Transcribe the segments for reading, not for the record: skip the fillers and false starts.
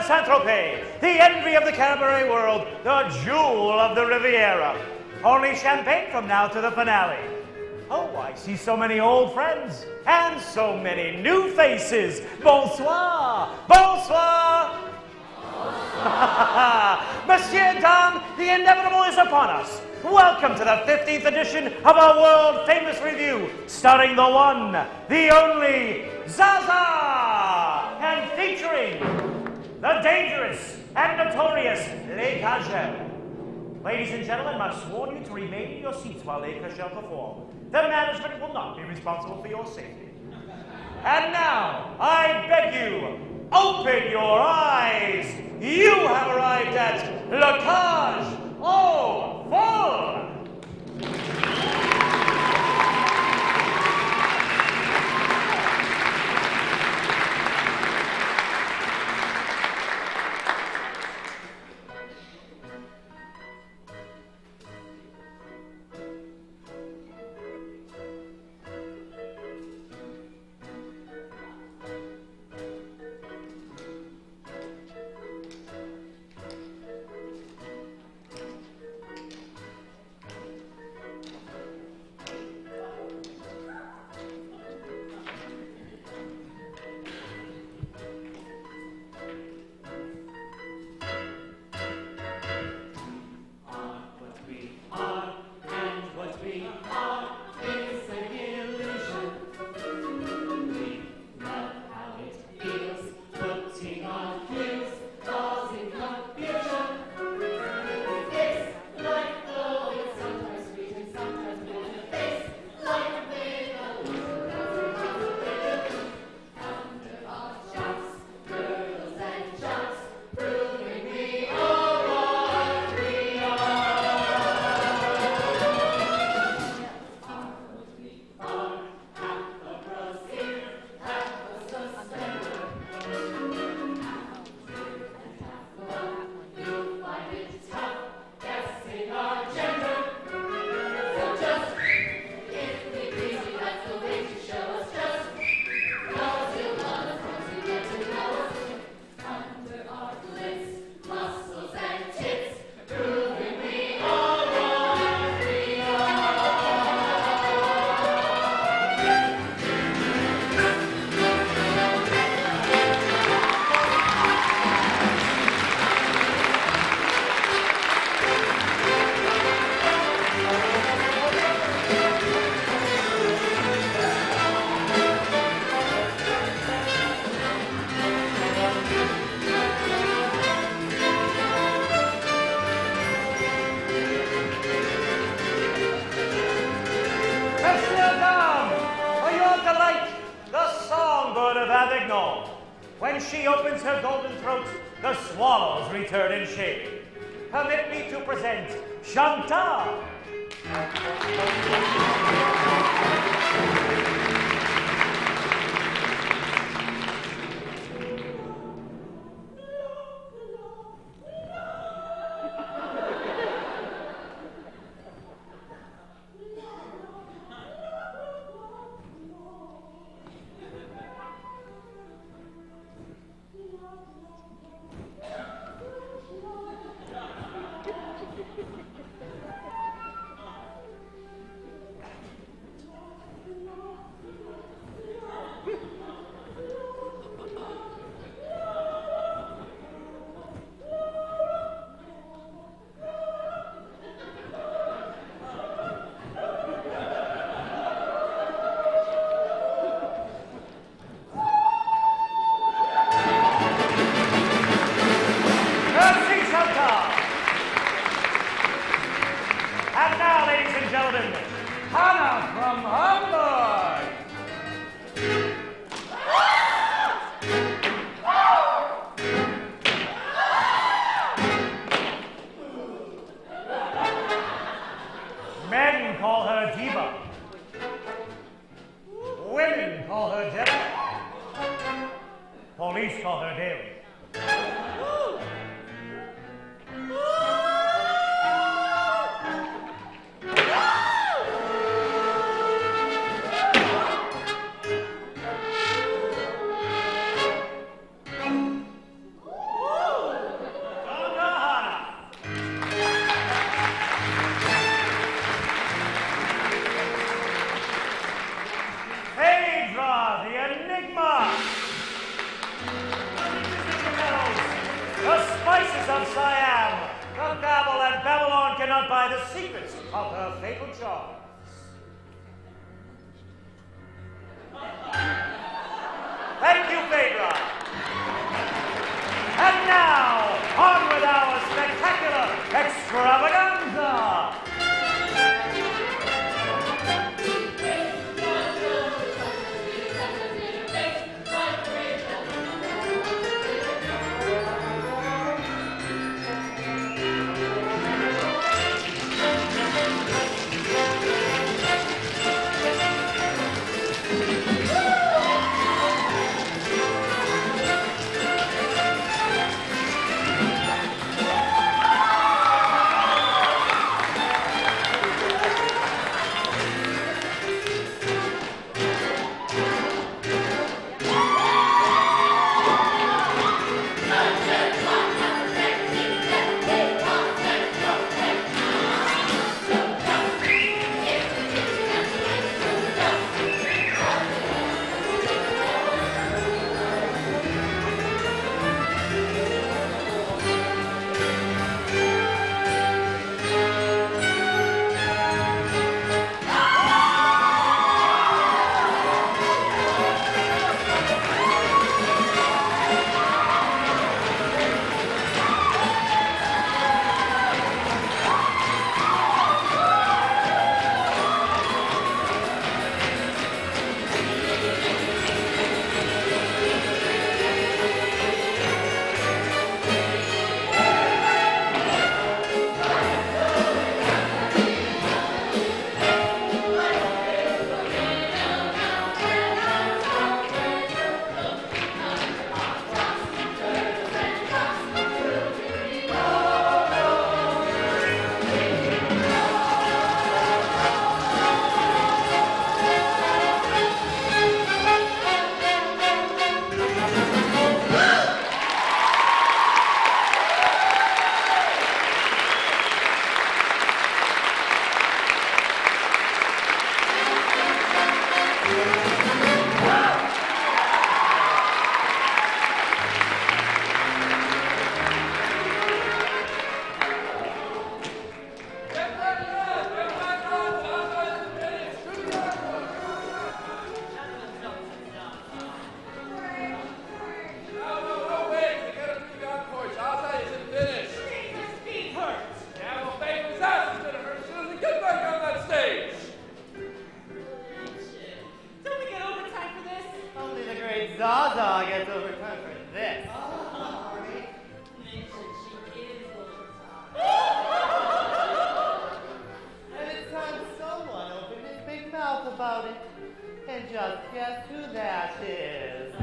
Saint-Tropez, the envy of the cabaret world, the jewel of the Riviera. Only champagne from now to the finale. Oh, I see so many old friends and so many new faces. Bonsoir, bonsoir. Monsieur, dame, the inevitable is upon us. Welcome to the 15th edition of our world-famous review, starring the one, the only, Zza Zza, and featuring the dangerous and notorious Les Cagels. Ladies and gentlemen, I must warn you to remain in your seats while Les Cagels perform. The management will not be responsible for your safety. And now, I beg you, open your eyes. You have arrived at Le Cage Aux Folles. When she opens her golden throat, the swallows return in shame. Permit me to present Chantal. Phaedra. And now, on with our spectacular extravaganza. Zza Zza gets overtime for this. And it sounds someone opened his big mouth about it. And just guess who that is.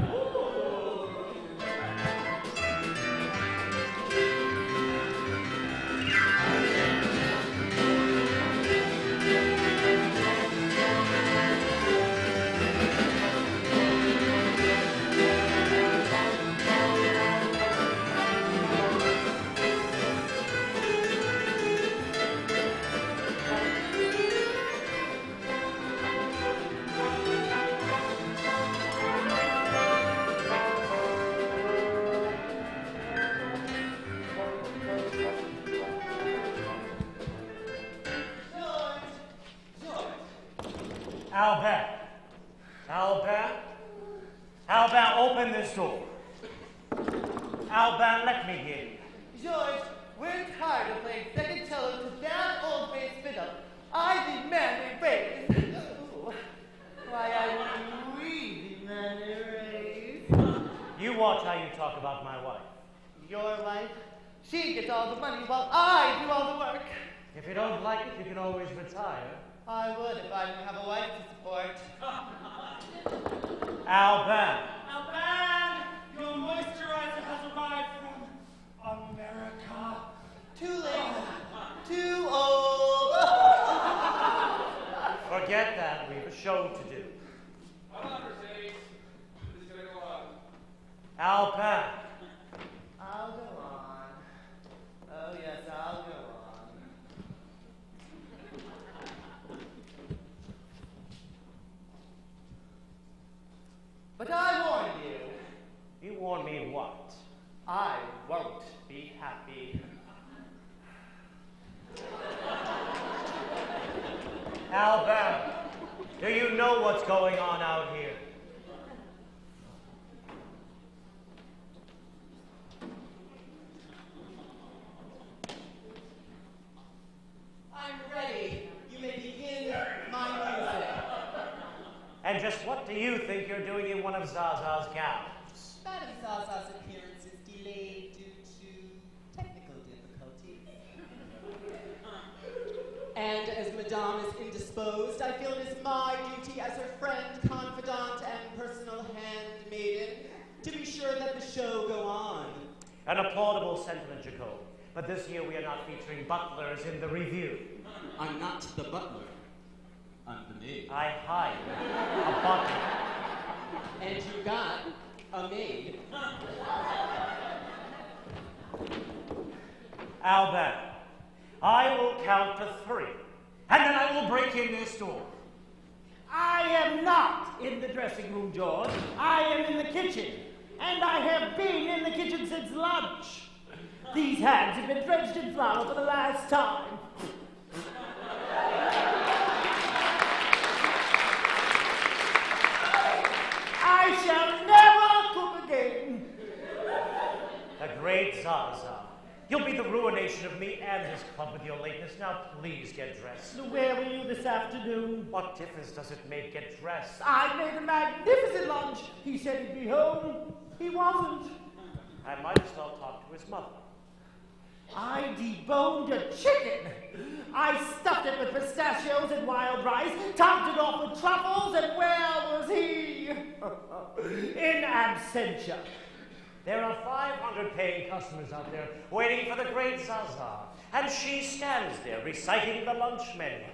Albert, open this door. Albert, let me in. George, we're tired of playing second cello to that old bass fiddle. I demand a raise. Ooh. Why, I really demand a raise. You watch how you talk about my wife. Your wife? She gets all the money while I do all the work. If you don't like it, you can always retire. I would if I didn't have a wife to support. Albert. Albert, your moisturizer has arrived from America. Too late. Too old. Forget that. We have a show to do. Hold on, Mercedes. This is going to go on. Albert. I'll go on. Oh, yes, I'll go on. But I warn you. You warn me what? I won't be happy. Albert, do you know what's going on out here? And just what do you think you're doing in one of Zza Zza's gowns? Madame Zza Zza's appearance is delayed due to technical difficulties. And as Madame is indisposed, I feel it is my duty as her friend, confidant, and personal handmaiden to be sure that the show go on. An applaudable sentiment, Jacob. But this year we are not featuring butlers in the review. I'm not the butler. I'm the maid. I hired a butler. And you got a maid. Albert, I will count to 3, and then I will break in this door. I am not in the dressing room, George. I am in the kitchen. And I have been in the kitchen since lunch. These hands have been drenched in flour for the last time. I shall never cook again. The great Zza Zza. You'll be the ruination of me and this club with your lateness. Now, please get dressed. Where were you this afternoon? What difference does it make? Get dressed. I made a magnificent lunch. He said he'd be home. He wasn't. I might as well talk to his mother. I deboned a chicken. I stuffed it with pistachios and wild rice, topped it off with truffles, and where was he? In absentia. There are 500 paying customers out there waiting for the great Zza Zza, and she stands there reciting the lunch menu.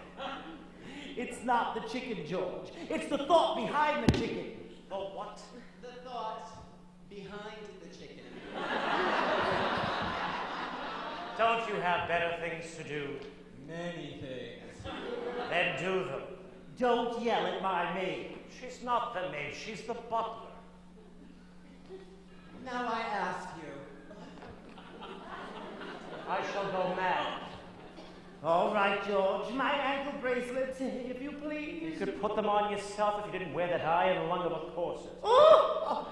It's not the chicken, George. It's the thought behind the chicken. The what? The thought behind the chicken. Don't you have better things to do? Many things. Then do them. Don't yell at my maid. She's not the maid, she's the butler. Now I ask you. I shall go mad. All right, George. My ankle bracelets, if you please. You could put them on yourself if you didn't wear that iron lung of a corset. Oh!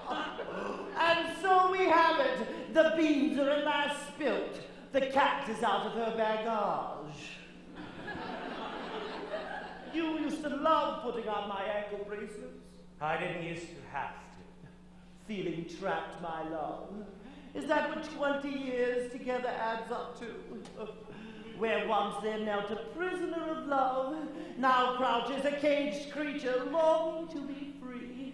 And so we have it. The beans are at last spilt. The cat is out of her bagage. You used to love putting on my ankle bracelets. I didn't used to have to. Feeling trapped, my love. Is that what 20 years together adds up to? Where once there knelt a prisoner of love, now crouches a caged creature longing to be free.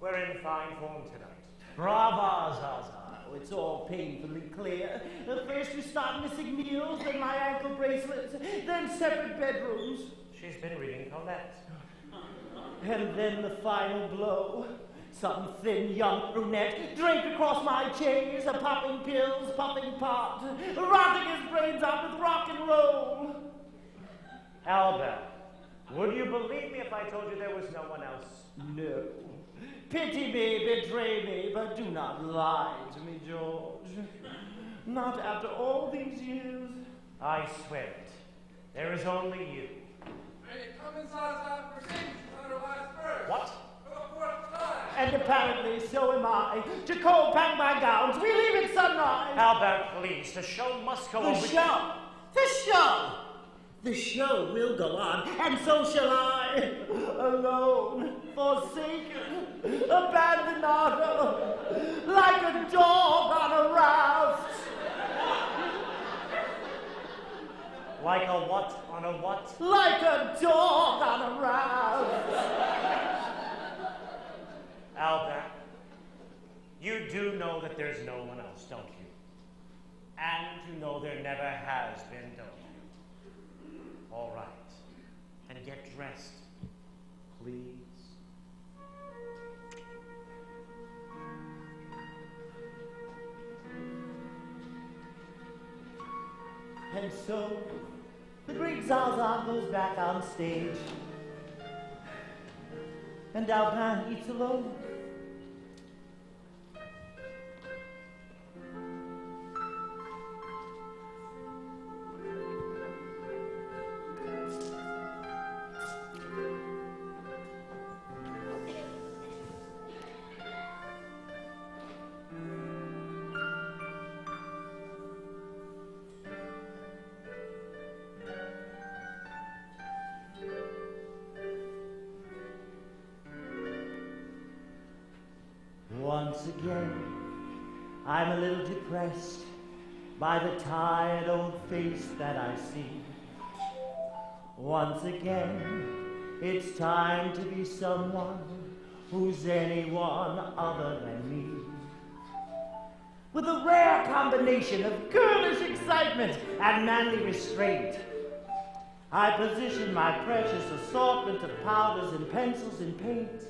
We're in fine form tonight. Brava, Zza Zza. Oh, it's all painfully clear. First we start missing meals, then my ankle bracelets, then separate bedrooms. She's been reading Colette. And then the final blow. Some thin young brunette draped across my chains, popping pills, puffing pot, rotting his brains out with rock and roll. Albert, would you believe me if I told you there was no one else? No. Pity me, betray me, but do not lie to me, George. Not after all these years. I swear it. There is only you. Hey, come inside for conversation on our last verse. What? For the 4th time. And apparently so am I. Jacob, pack my gowns. We leave at sunrise. Albert, please. The show must go on. The show. The show. The show will go on, and so shall I. Alone, forsaken, abandonado, like a dog on a raft. Like a what on a what? Like a dog on a raft. Albert, you do know that there's no one else, don't you? And you know there never has been, don't you? All right. And get dressed, please. And so, the great Zza Zza goes back on stage. And Albert eats alone. once again, I'm a little depressed by the tired old face that I see. Once again, it's time to be someone who's anyone other than me. With a rare combination of girlish excitement and manly restraint, I position my precious assortment of powders and pencils and paint.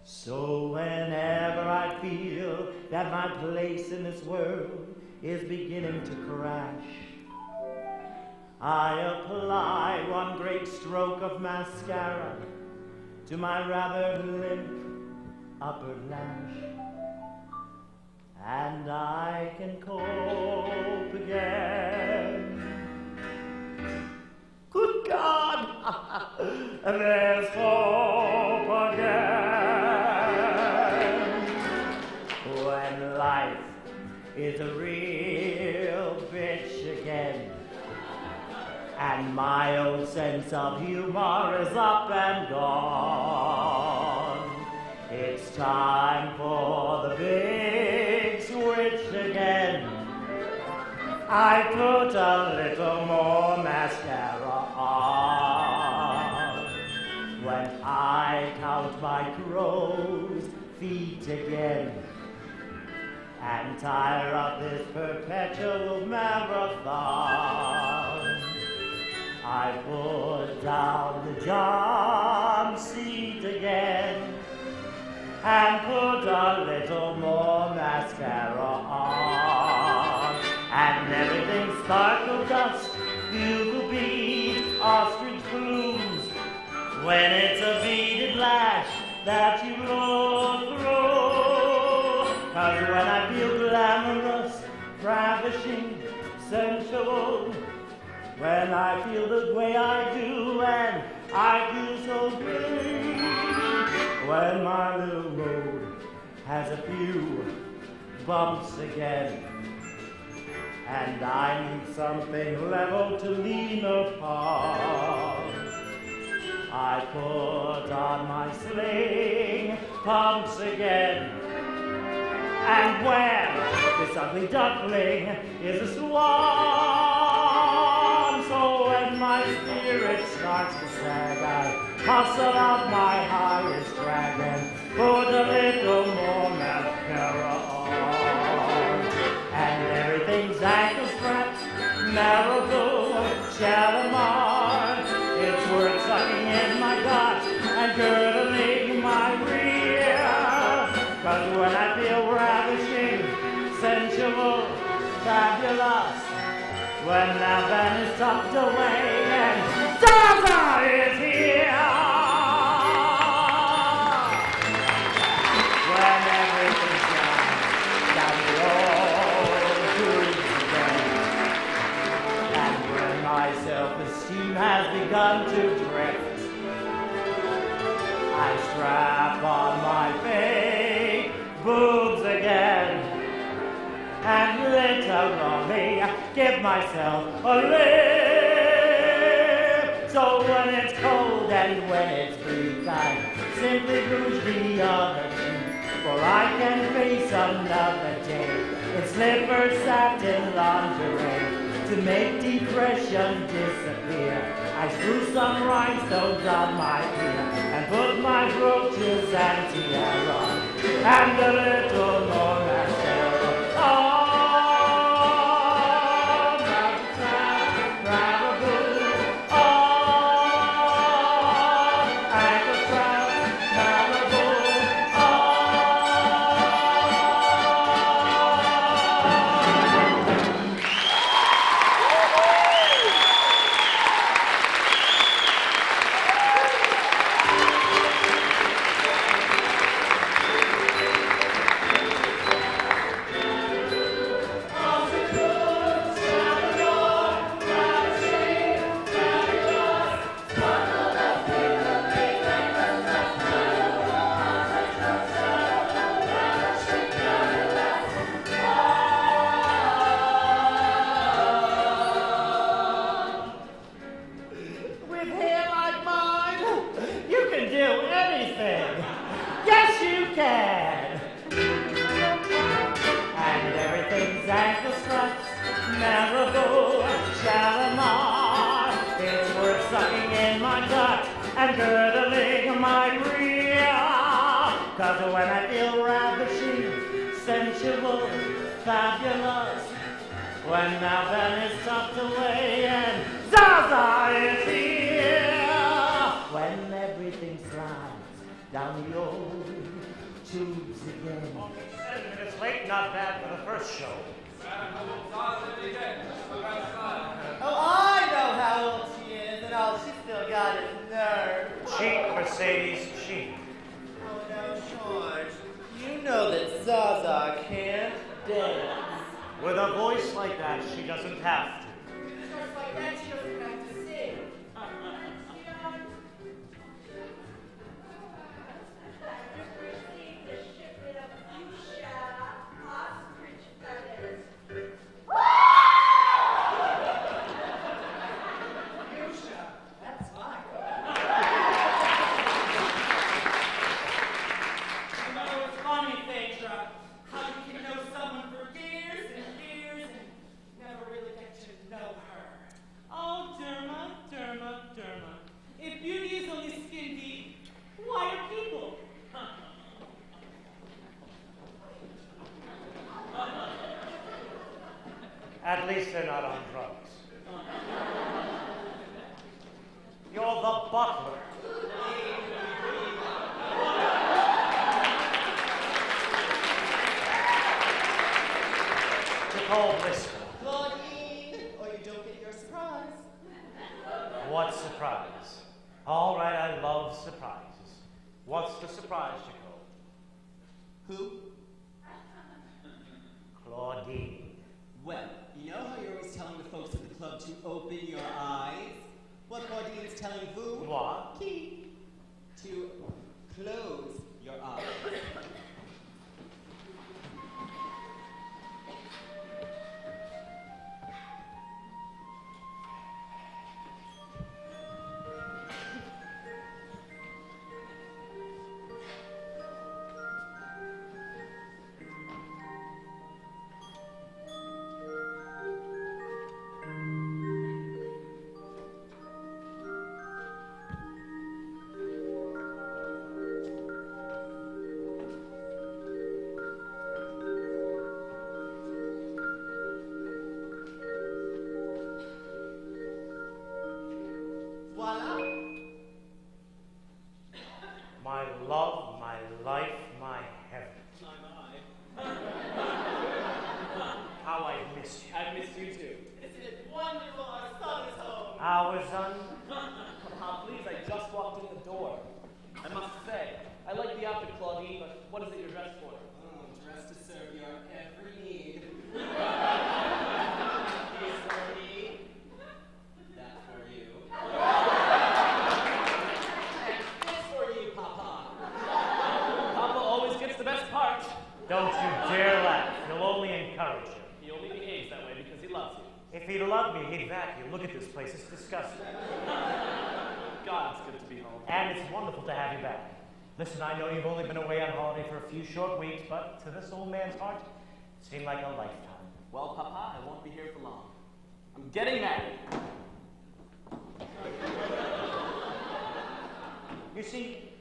So whenever I feel that my place in this world is beginning to crash, I apply one great stroke of mascara to my rather limp upper lash, and I can cope again. Good God, there's hope again. When life is a real bitch again, and my old sense of humor is up and gone, it's time for the big switch again. I put a little more mascara on. When I count my crow's feet again and tire of this perpetual marathon, I put down the John seat again and put a little more mascara on. And everything sparkle dust, bugle bead, ostrich plumes, when it's a beaded lash that you blow through. 'Cause when I feel glamorous, ravishing, sensual, when I feel the way I do, and I feel so great, when my little road has a few bumps again, and I need something level to lean upon, I put on my sling pumps again. And when this ugly duckling is a swan, so when my spirit starts to sag, I hustle out my highest drag and put a little more mascara on. And everything's ankle straps, marigold, Shalimar. It's worth sucking in my gut and girdling my rear. 'Cause when I feel ravishing, sensual, fabulous, when that van is tucked away and Zza Zza is here. When everything's down the road to again, and when my self-esteem has begun to drift, I strap on my fake boobs again and literally give myself a lift. So when it's cold and when it's bleak, I simply rouge the other cheek, for I can face another day in slippered satin lingerie. To make depression disappear, I screw some rhinestones on my ear and put my brooches and tiara on, and a little more mascara. Oh, Marabou. Oh, ankle strap, Marabou. Oh. girdling my rear. 'Cause when I feel ravishing, sensual, fabulous, when now then is tucked away and Zza Zza is here, when everything slides down the old tubes again. Only 7 minutes late, not bad for the first show. Oh, I know how old she is, and all she's still got is nerve. Cheek, Mercedes, cheek. Oh, no, George. You know that Zza Zza can't dance. With a voice like that, she doesn't have to. Just like that, she doesn't have to sing. At least they're not on drugs. You're the butler. Nicole Briscoe. Claudine, or you don't get your surprise. What surprise? All right, I love surprises. What's the surprise, Nicole? Who? Claudine. Well, you know how you're always telling the folks at the club to open your eyes? Well, Claudine is telling vous What? to close your eyes. My love, my life, my heaven. How I miss you. I miss you too. Isn't it wonderful our son is home? Our son? Please, I just walked in the door. I must say, I like the outfit, Claudine, but what is it you're dressed for? Oh, dressed to serve your every need. This for me, that for you, and this for you, Papa. Papa always gets the best part. Don't you dare laugh. You'll only encourage him. He only behaves that way because he loves you. If he loved me, he'd vacuum. Look at this place. It's disgusting. God, it's good to be home. And it's wonderful to have you back. Listen, I know you've only been away on holiday for a few short weeks, but to this old man's heart, it seemed like a lifetime. Well, Papa, I won't be here for long. I'm getting married. You see,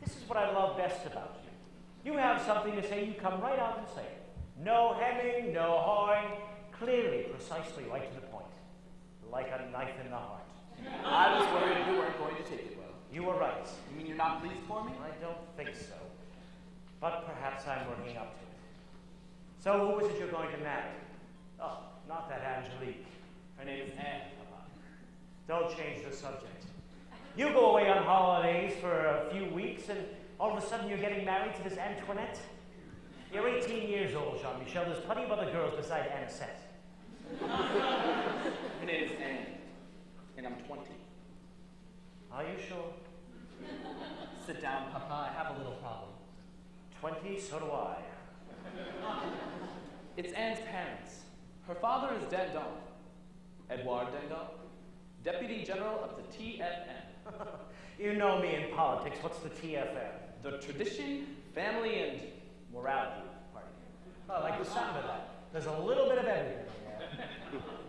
this is what I love best about you. You have something to say, you come right out and say it. No hemming, no hawing, clearly, precisely right to the point. Like a knife in the heart. I was worried you weren't going to take it well. You were right. You mean you're not pleased for me? I don't think so. But perhaps I'm working up to it. So who is it you're going to marry? Oh, not that Angelique. Her name is Anne, Papa. Don't change the subject. You go away on holidays for a few weeks, and all of a sudden you're getting married to this Antoinette? You're 18 years old, Jean-Michel. There's plenty of other girls beside Anisette. Her name is Anne, and I'm 20. Are you sure? Sit down, Papa. I have a little problem. 20? So do I. It's Anne's parents. Her father is Dandon, Edouard Dandon, Deputy General of the TFN. You know me in politics. What's the TFN? The Tradition, Family, and Morality Party. I like the sound of that. There's a little bit of everything there.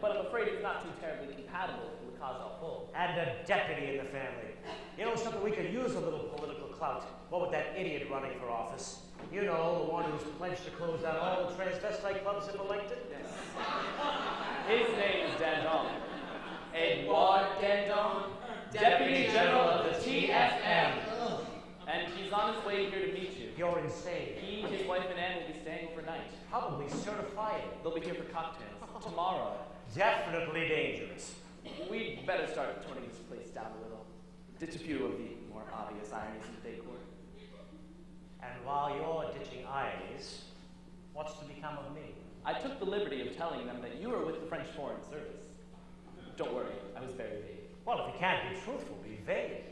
but I'm afraid it's not too terribly compatible with Aux Folles. And a deputy in the family. You know something, we could use a little political clout. What with that idiot running for office? You know, the one who's pledged to close down all the transvestite clubs if elected? Yes. His name is Dandon. Edouard Dandon, Deputy General of the TFM. And he's on his way here to meet you. You're insane. He, his wife, and Anne will be staying overnight. Probably certified. They'll be here for cocktails tomorrow. Definitely dangerous. We'd better start toning this place down a little. Ditch a few of the more obvious ironies in the decor. And while you're ditching ironies, what's to become of me? I took the liberty of telling them that you were with the French Foreign Service. Don't worry, I was very vague. Well, if you can't be truthful, be vague.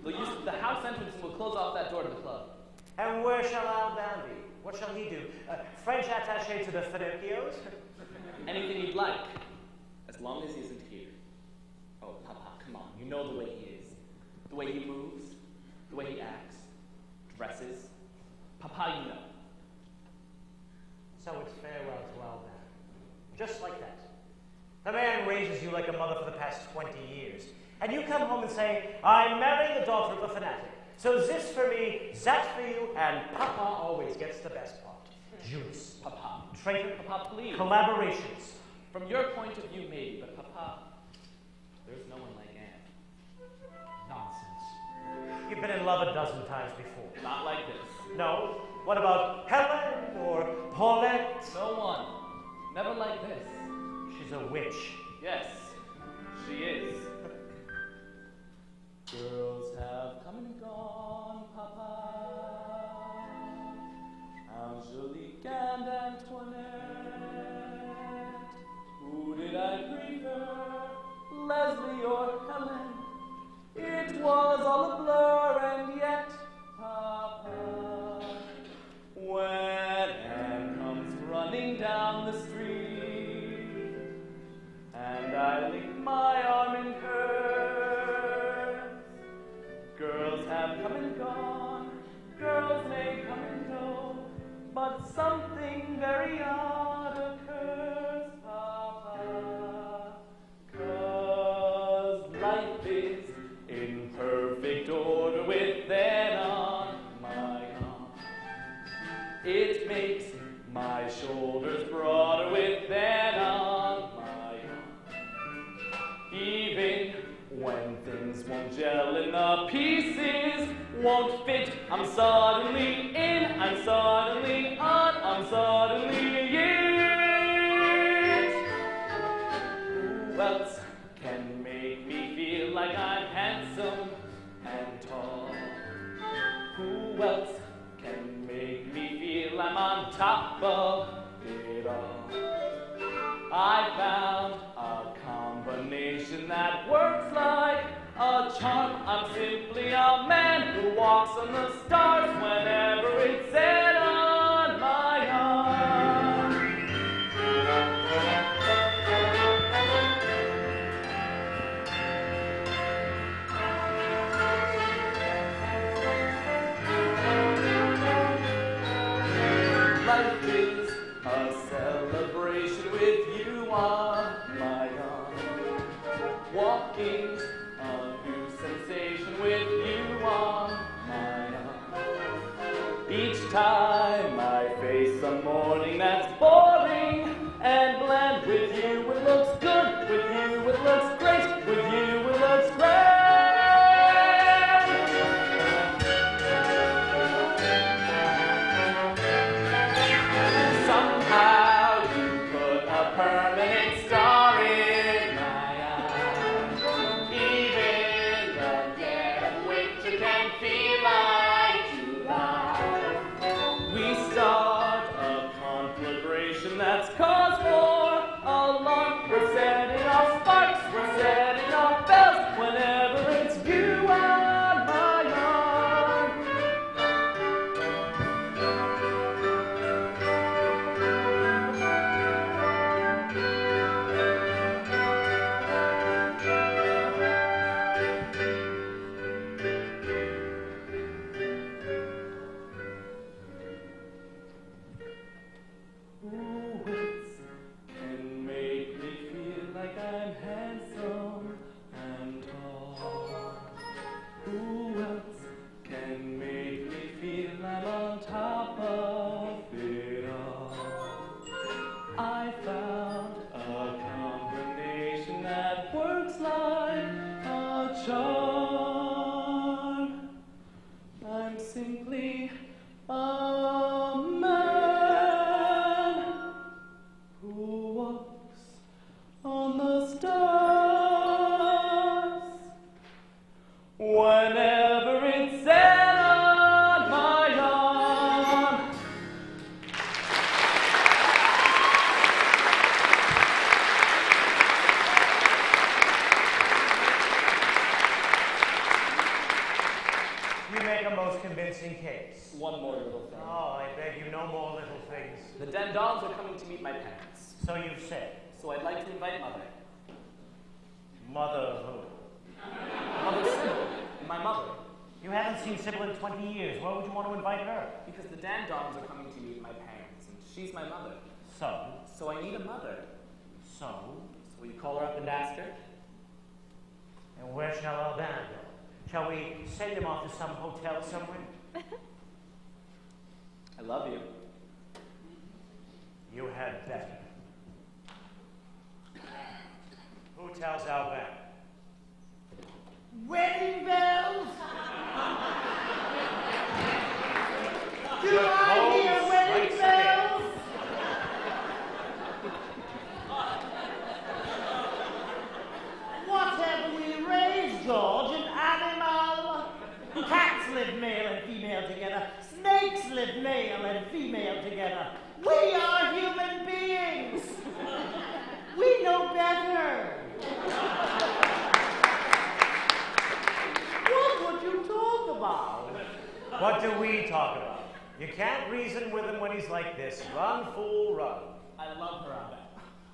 They'll use the house entrance and we'll close off that door to the club. And where shall Alban be? What shall he do? French attaché to the Finocchios? Anything you'd like, as long as he isn't here. Oh, Papa, come on. You know the way he is. The way he moves, the way he acts, dresses. Papa, you know. So it's farewell to Alban. Just like that. The man raises you like a mother for the past 20 years. And you come home and say, I'm marrying the daughter of a fanatic. So this for me, that for you, and Papa always gets the best part. Juice. Papa. Traitor. Papa, please. Collaborations. From your point of view, maybe, but Papa, there's no one like Anne. Nonsense. You've been in love a dozen times before. Not like this. No? What about Helen or Paulette? No one. Never like this. She's a witch. Yes, she is. Girls have come and gone, Papa. Angelique and Antoinette. Who did I prefer, Leslie or Helen? It was all a blur, and yet, Papa, when Anne comes running down the street, and I link my arm in hers, girls have come and gone, girls may come and go, but something very odd occurs, Papa, 'cause life is in perfect order with Anne on my arm. It makes my shoulders broader with Anne on my arm. Even when things won't gel and the pieces won't fit, I'm suddenly in, I'm suddenly on, I'm suddenly it. Who else can make me feel like I'm handsome and tall? Who else can make me feel I'm on top of it all? I found a combination that works like a charm. I'm simply a man who walks on the stars whenever it's set on my arm. Life is a celebration with you on my arm. Walking a new sensation with you on my arm. Each time I face a morning that's boring and bland, with you it looks good, with you it looks great, with you it looks great. Somehow you put a permanent star in my eye. Even the dead of winter can feel like July. You make a most convincing case. One more little thing. Oh, I beg you, no more little things. The Dandons are coming to meet my parents. So you've said. So I'd like to invite Mother. Mother who? Mother Sybil, my mother. You haven't seen Sybil in 20 years. Why would you want to invite her? Because the Dandons are coming to meet my parents, and she's my mother. So? So I need a mother. So? So will you call her up and ask her? And where shall our band go? Shall we send him off to some hotel somewhere? I love you. You had better. Who tells our band? Wedding bells? Do I hear wedding bells? What have we raised, George? An animal? Cats live male and female together. Snakes live male and female together. We are human beings. We know better. What would you talk about? What do we talk about? You can't reason with him when he's like this. Run, fool, run. I love her, Abba.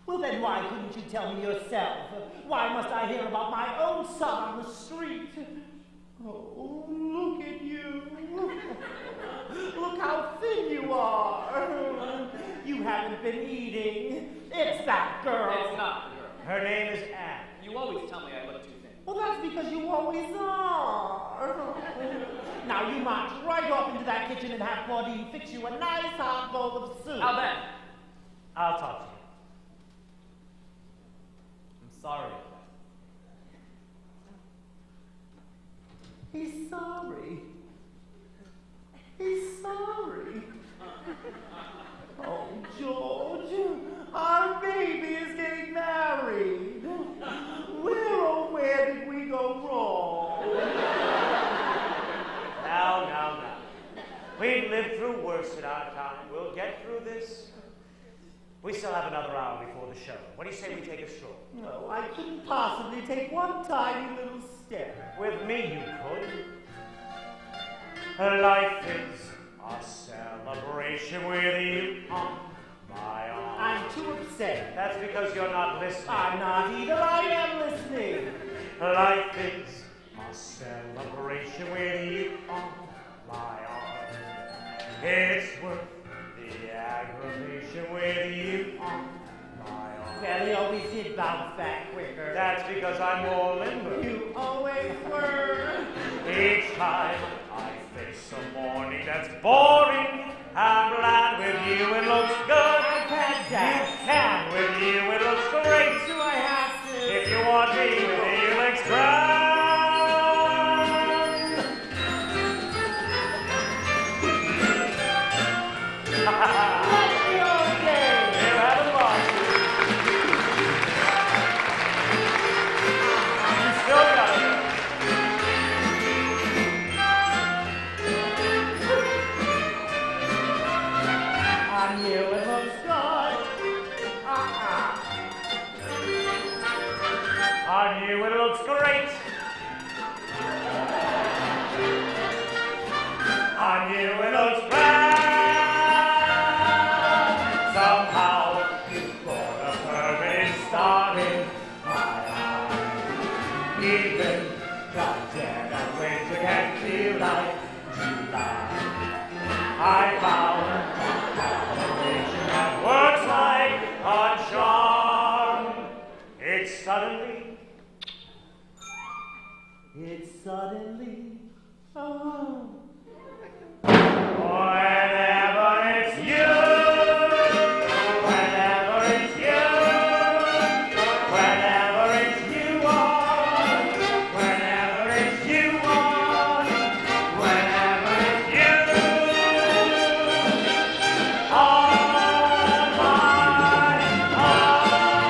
Well, then why couldn't you tell me yourself? Why must I hear about my own son on the street? Oh, look at you. Look how thin you are. You haven't been eating. It's that girl. It's not the girl. Her name is Anne. You always tell me I look too thin. Well, that's because you always are. Now you march right off into that kitchen and have Claudine fix you a nice hot bowl of soup. Now then, I'll talk to you. I'm sorry. He's sorry. He's sorry. Oh, George, our baby is getting married. Where did we go wrong? Now. We've lived through worse in our time. We'll get through this. We still have another hour before the show. What do you say we take a stroll? No, I couldn't possibly take one tiny little step. With me, you could. Life is a celebration with you on my arm. I'm too upset. That's because you're not listening. I'm not either. I am listening. Life is a celebration with you on my arm. It's worth the aggravation with you on my arm. Well, he always did bounce back quicker. That's because I'm more limber. You always were. Each time I face a morning that's boring, I'm glad with you it looks good. I can't dance. You can with you it looks great. Do I have to? If you want me with you, let's try. Let's be okay. You're having fun. You still got it. On you it looks good. On you it looks great. On you it looks bad. Somehow you've got a permanent star in my eye. Even the dead of winter can feel like July. I found a combination that works like a charm. It's suddenly Oh. whenever it's you, whenever it's you, whenever it's you on, whenever it's you on, whenever it's you on my arm.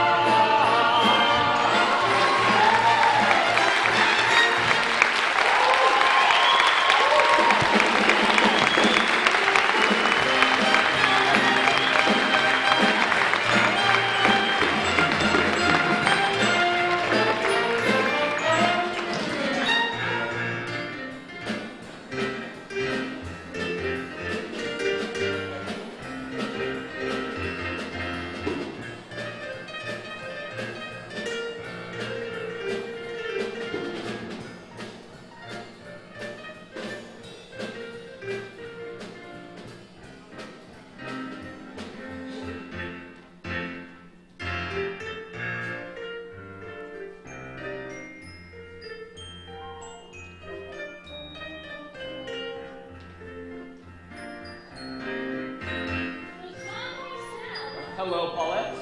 Hello, Paulette.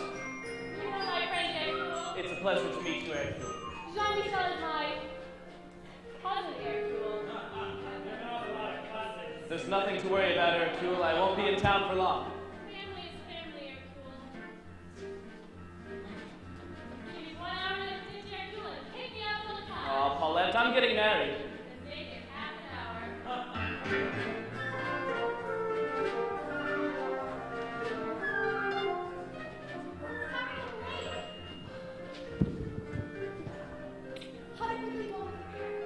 You are my friend Hercule. It's a pleasure to meet you, Hercule. Jean-Michel is my cousin Hercule. There's nothing to worry about, Hercule. I won't be in town for long. Family is family, Hercule. Give me 1 hour to ditch Hercule and take me out to the car. Oh, Paulette, I'm getting married. Then make it half an hour. How did we go?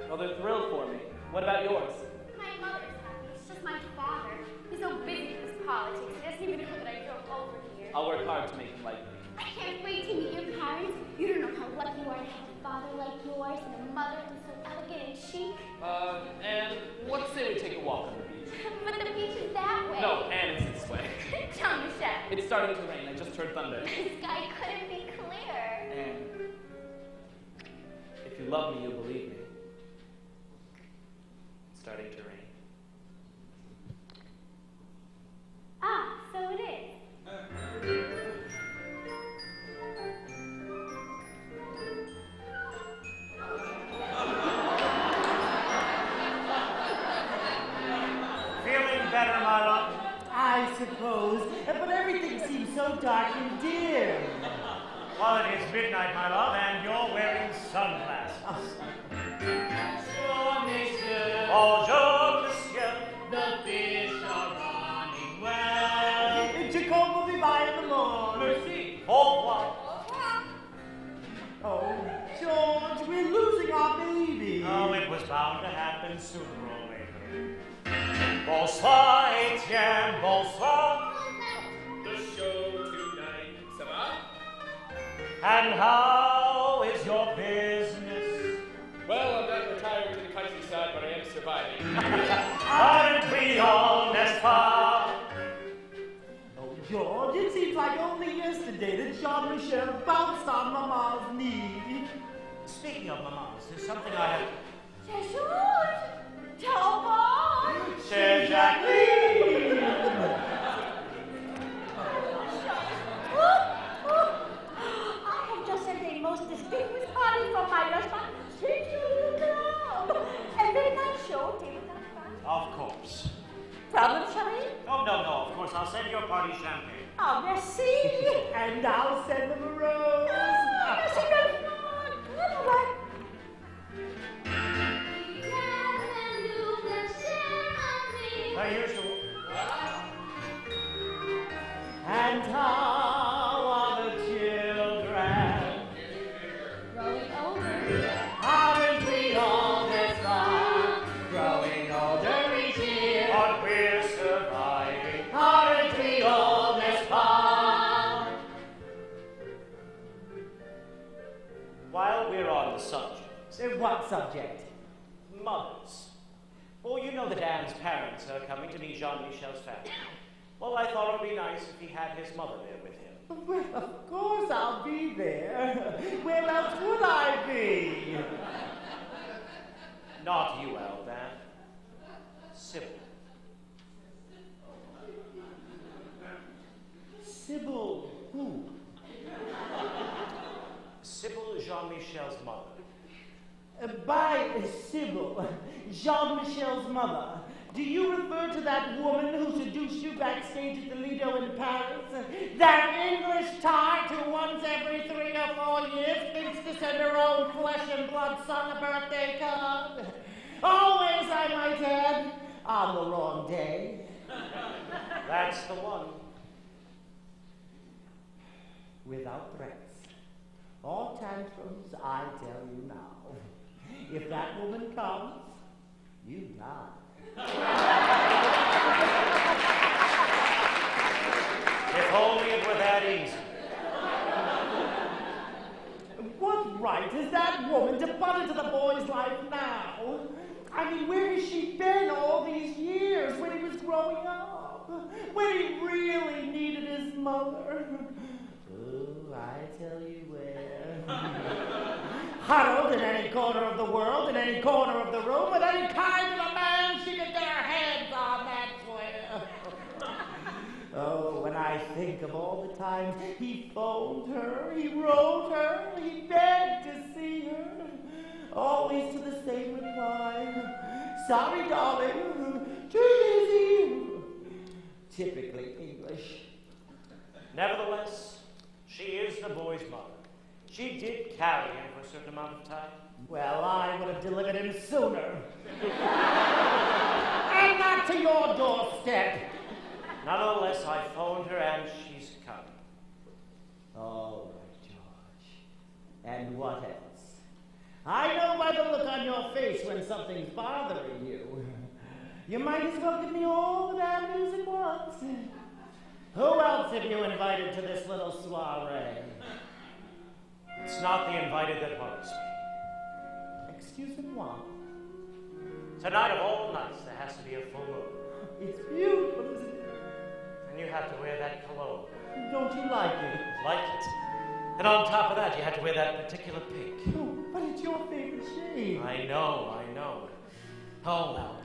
Well, they're thrilled for me. What about yours? My mother's happy. It's just my father. He's so busy with his politics. He doesn't even know that I drove over here. I'll work hard to make him like me. I can't wait to meet your parents. You don't know how lucky you are to have a father like yours and a mother who's so elegant and chic. And what say we take a walk on the beach? But the beach is that way. No, and it's this way. Tell Michelle. It's starting to rain. I just heard thunder. The sky couldn't be clearer. And if you love me, you'll believe me. It's starting to rain. Ah, so it is. Feeling better, my love? I suppose, but everything seems so dark and dim. Well, it is midnight, my love, and you're wearing sunglasses. Bonjour, monsieur. The fish are running well. Jacob will be by in the morning. Merci. Au revoir. Oh, George, we're losing our baby. Oh, it was bound to happen sooner or later. Bonsoir, Etienne. Bonsoir. The show tonight, ça va? And how is your business? Well, I'm not retiring to the countryside, but I am surviving. Aren't we all, n'est-ce pas? Oh, George, it seems like only yesterday that Jean-Michel bounced on Mama's knee. Speaking of mamas, there's something I have... Jesus! Tobo! C'est Jacqueline! I have just sent a most distinguished party from my restaurant. Treat you to and very nice show, David. Of course. Problem, Charlie? Oh, no, of course. I'll send your party champagne. Oh, merci. And I'll send them a rose. Merci, merci. Bye-bye. Usual. And how are the children? Growing older. Aren't we all this fun? Growing older each year. But we're surviving. Aren't we all this fun? While we're on the subject, What subject? mothers. Well, you know that Anne's parents are coming to meet Jean-Michel's family. Well, I thought it would be nice if he had his mother there with him. Well, of course I'll be there. Where else would I be? Not you, Aldan. Sybil. Sybil who? Sybil is Jean-Michel's mother. By Sybil, Jean-Michel's mother, do you refer to that woman who seduced you backstage at the Lido in Paris? That English tart who once every 3 or 4 years thinks to send her own flesh and blood son a birthday card? Always, I might add, on the wrong day. That's the one. Without threats or tantrums, I tell you now. If that woman comes, you die. If only it were that easy. What right has that woman to butt into the boy's life now? I mean, where has she been all these years when he was growing up? When he really needed his mother? Oh, I tell you where. Huddled in any corner of the world, in any corner of the room, with any kind of a man she could get her hands on, that's where. Oh, when I think of all the times he phoned her, he wrote her, he begged to see her, always to the same reply, sorry, darling, too busy. Typically English. Nevertheless, she is the boy's mother. She did carry him for a certain amount of time. Well, I would have delivered him sooner. And not to your doorstep. Nonetheless, I phoned her and she's come. All right, George. And what else? I know by the look on your face when something's bothering you. You might as well give me all the bad news at once. Who else have you invited to this little soiree? It's not the invited that worries me. Excuse me, what? Tonight of all nights, there has to be a full moon. It's beautiful, isn't it? And you have to wear that cologne. Don't you like it? Like it. And on top of that, you have to wear that particular pink. Oh, but it's your favorite shade. I know. Oh, well.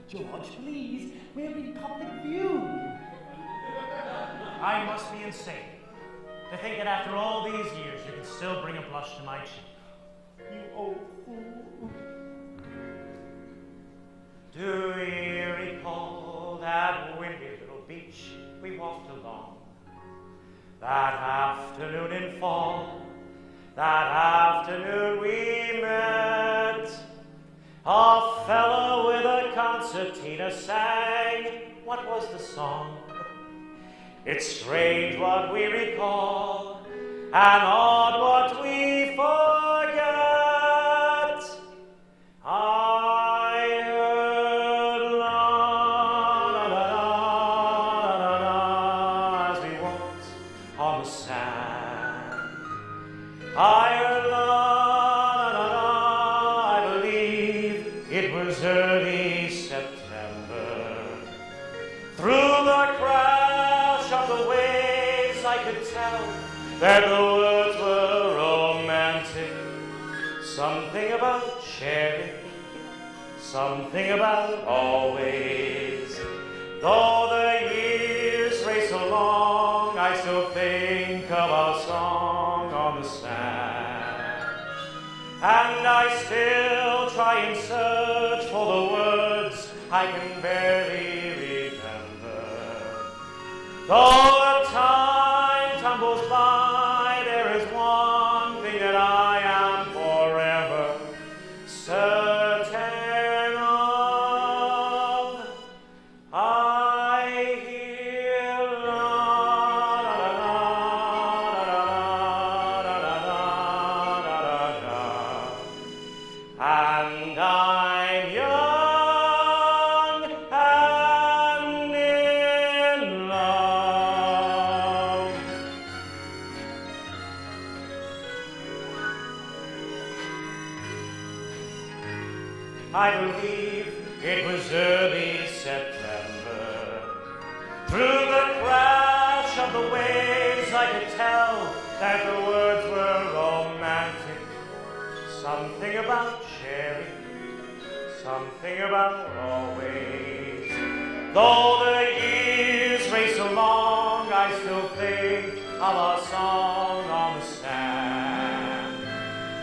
George, please, we're in public view. I must be insane to think that after all these years, you can still bring a blush to my cheek. You old fool. Do you recall that windy little beach we walked along? That afternoon in fall, that afternoon we met. A fellow with a concertina sang. What was the song? It's strange what we recall, and odd what we forget. I heard la la la la la as we walked on the sand. I heard la la la, I believe it was early September. Through the crash of the waves I could tell that the words were romantic. Something about sharing, something about always. Though the years race along, I still think of our song on the sand. And I still try and search for the words I can barely remember. Though the time tumbles by, there is one thing that I am forever certain of. I hear la la la la la la la la, and I'm young and in love. I believe it was early September. Through the crash of the waves I could tell that the words were romantic. Something about sharing, something about always. Though the years race along, I still think of our song on the sand.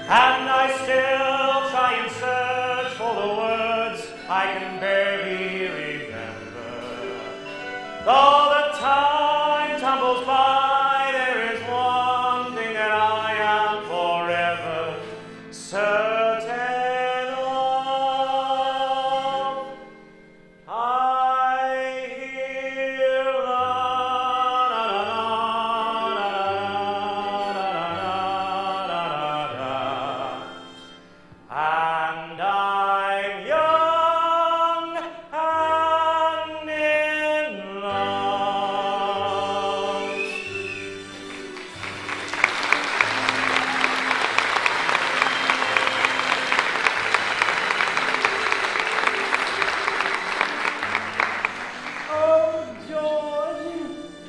And I still try and search for the words I can barely remember. Though the time tumbles by, there is one thing that I am forever certain of. I hear la la la la la la, and I'm young and in love. Oh, George,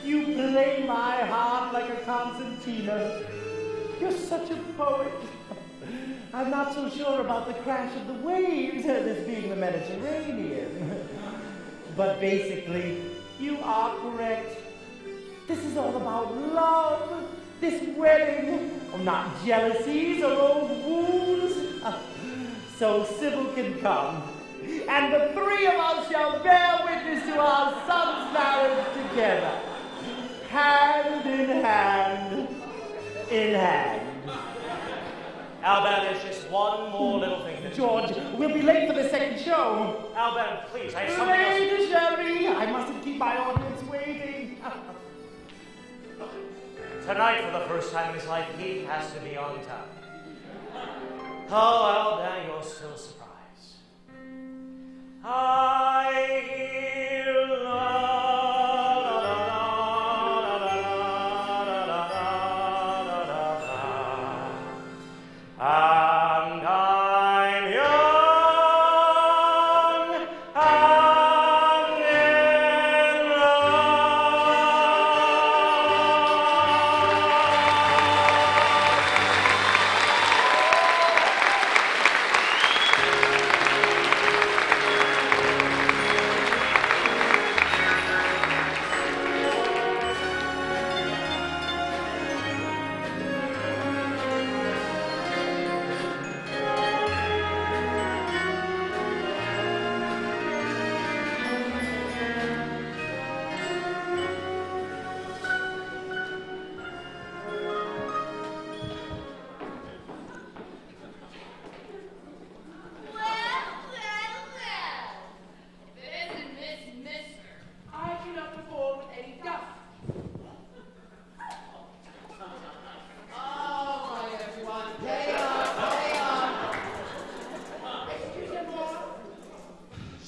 you play my heart like a concertina. You're such a poet. I'm not so sure about the crash of the waves, this being the Mediterranean. But basically, you are correct. This is all about love. This wedding, not jealousies or old wounds. So Sybil can come, and the three of us shall bear witness to our son's marriage together, hand in hand, in hand. Albert, there's just one more little thing to do. George, we'll be late for the second show. Albert, please, I have something else. Lady Sherry, I mustn't keep my audience waiting. Tonight, for the first time in his life, he has to be on time. Oh, Albert, you're still surprised. I hear la la la la la la la la la. And I'm young and in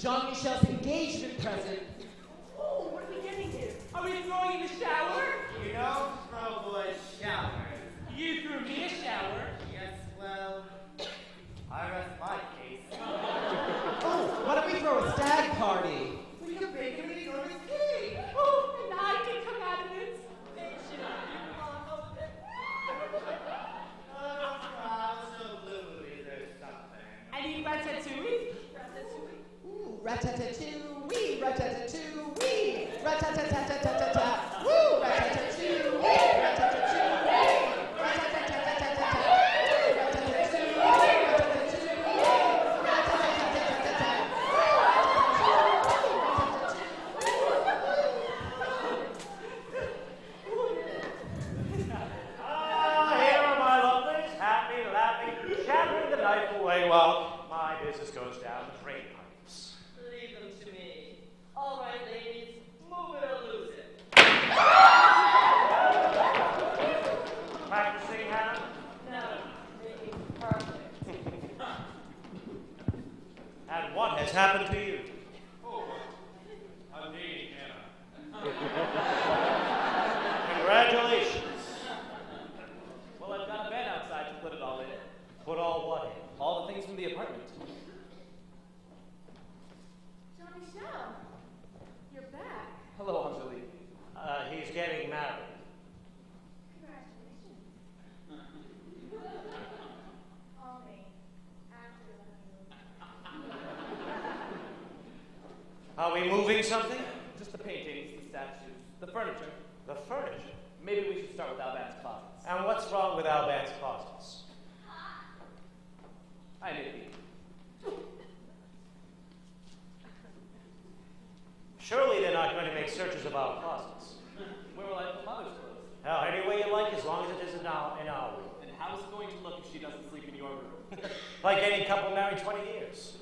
Jean-Michel's engagement present. Oh, what are we getting here? Are we throwing in the shower? You don't throw boys showers. You threw me a shower. Yes, well, I rest my case. Oh, why don't we throw a stag party? We can bake an enormous cake. Oh, and I can come out of this. They should have been on over there. I'm so blue, there's something. I need ratatouille. Ooh, rat-tat-tat-too-wee, rat-tat-tat-too-wee, rat-tat-tat-tat-tat-tat-tat, woo, rat-tat-tat-too-wee, rat-tat-tat-too-wee, rat-tat-tat-tat-tat-tat, rat-tat-tat-too-wee, Here are my lovelies, happy, laughing, chattering the night away while my business goes down the drain pipes. Leave them to me. All right, ladies, move it or lose it. Practicing, Hannah? No, it's perfect. And what has happened to you? Oh, I'm dating Hannah. Congratulations. Well, I've got a bed outside to put it all in. Put all what in? All the things from the apartment. Jean-Michel, you're back. Hello, Angelique. He's getting married. Congratulations. Only after the honeymoon. Are we moving something? Just the paintings, the statues, the furniture. The furniture. Maybe we should start with Alban's closets. And what's wrong with Alban's closets? I maybe. Surely they're not going to make searches of our closets. Where will I put Mother's clothes? Hell, any way you like, as long as it isn't in our room. And how is it going to look if she doesn't sleep in your room? Like any couple married 20 years.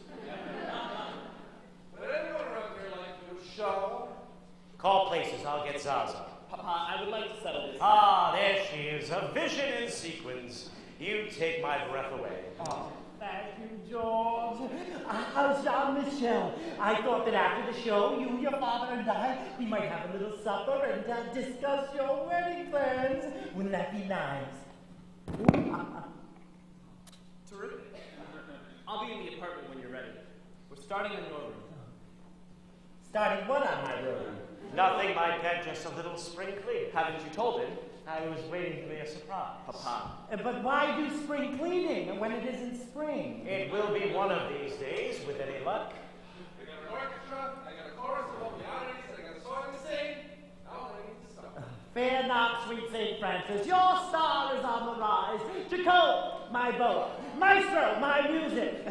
Would anyone around here like to do a show? Call places, I'll get Zza Zza. Papa, I would like to settle this. Ah, there she is, a vision in sequins. You take my breath away. Oh, thank you, George. Jean-Michel, I thought that after the show, you, your father, and I, we might have a little supper and discuss your wedding plans. Wouldn't that be nice? Terrific. I'll be in the apartment when you're ready. We're starting in your room. Starting what on my room? Nothing, my pet, just a little spring clean. Haven't you told him? I was waiting to be a surprise. Papa. But why do spring cleaning when it isn't spring? It will be one of these days, with any luck. I got an orchestra, I got a chorus of identities, I got a song to sing. Now I need to stop. Francis, your star is on the rise. Jacob, my boa. Maestro, my music.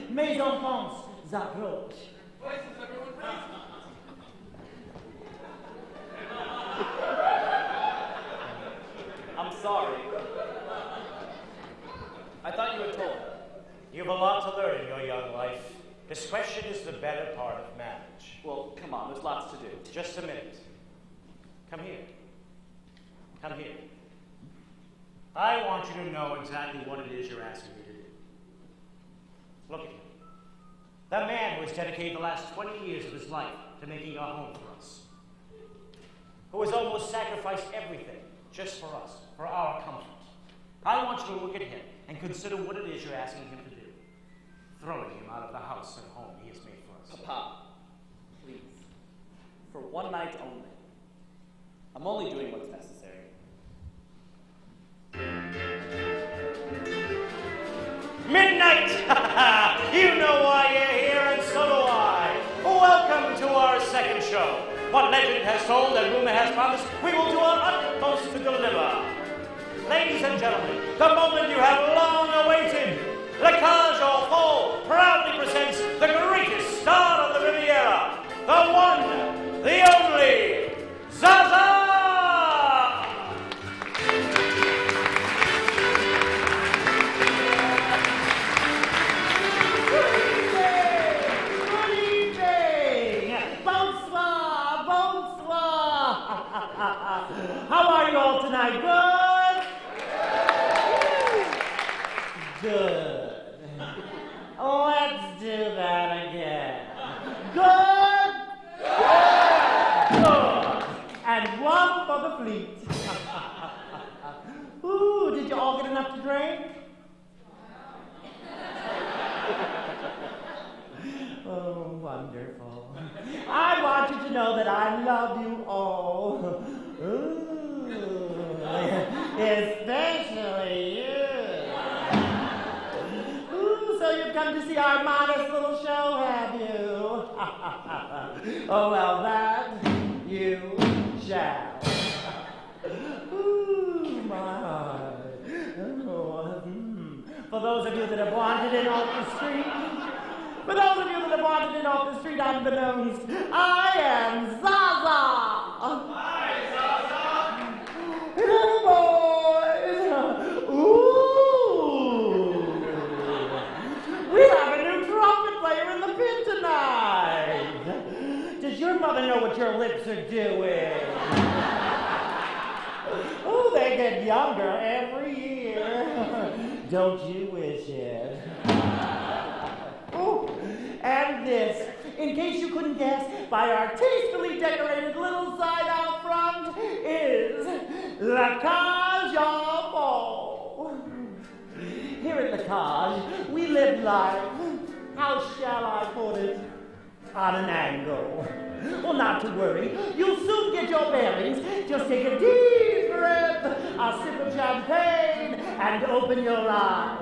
Mes enfants approach. Voices, everyone, please. I'm sorry. I thought you had told. You've a lot to learn in your young life. Discretion is the better part of marriage. Well, come on, there's lots to do. Just a minute. Come here. Come here. I want you to know exactly what it is you're asking me to do. Look at him. The man who has dedicated the last 20 years of his life to making a home for us. Who has almost sacrificed everything just for us, for our comfort. I want you to look at him and consider what it is you're asking him to do. Throwing him out of the house and home he has made for us. Papa, please. For one night only. I'm only doing what's necessary. Midnight! You know why you're here, and so do I. Welcome to our second show. What legend has told and rumor has promised, we will do our utmost to deliver. Ladies and gentlemen, the moment you have long awaited, Aux Folles proudly presents the greatest star of the Riviera, the one, the only, Zza Zza! How are you all tonight? Good? Good. Let's do that again. Good? Good. And one for the fleet. Ooh, did you all get enough to drink? Oh, wonderful. I want you to know that I love you all. Ooh, especially you. Ooh, so you've come to see our modest little show, have you? Oh, well, that you shall. Ooh, my heart. Oh, For those of you that have wandered in off the street, for those of you that have wandered in off the street unbeknownst, I am Zza Zza. Hi, Zza Zza. Hello, boys. Ooh. We have a new trumpet player in the pit tonight. Does your mother know what your lips are doing? Oh, they get younger every year. Don't you wish it? Oh, and this, in case you couldn't guess, by our tastefully decorated little side out front, is La Cage aux Folles. Here at the Cage, we live life, how shall I put it, on an angle. Well, not to worry, you'll soon get your bearings. Just take a deep breath, a sip of champagne, and open your eyes.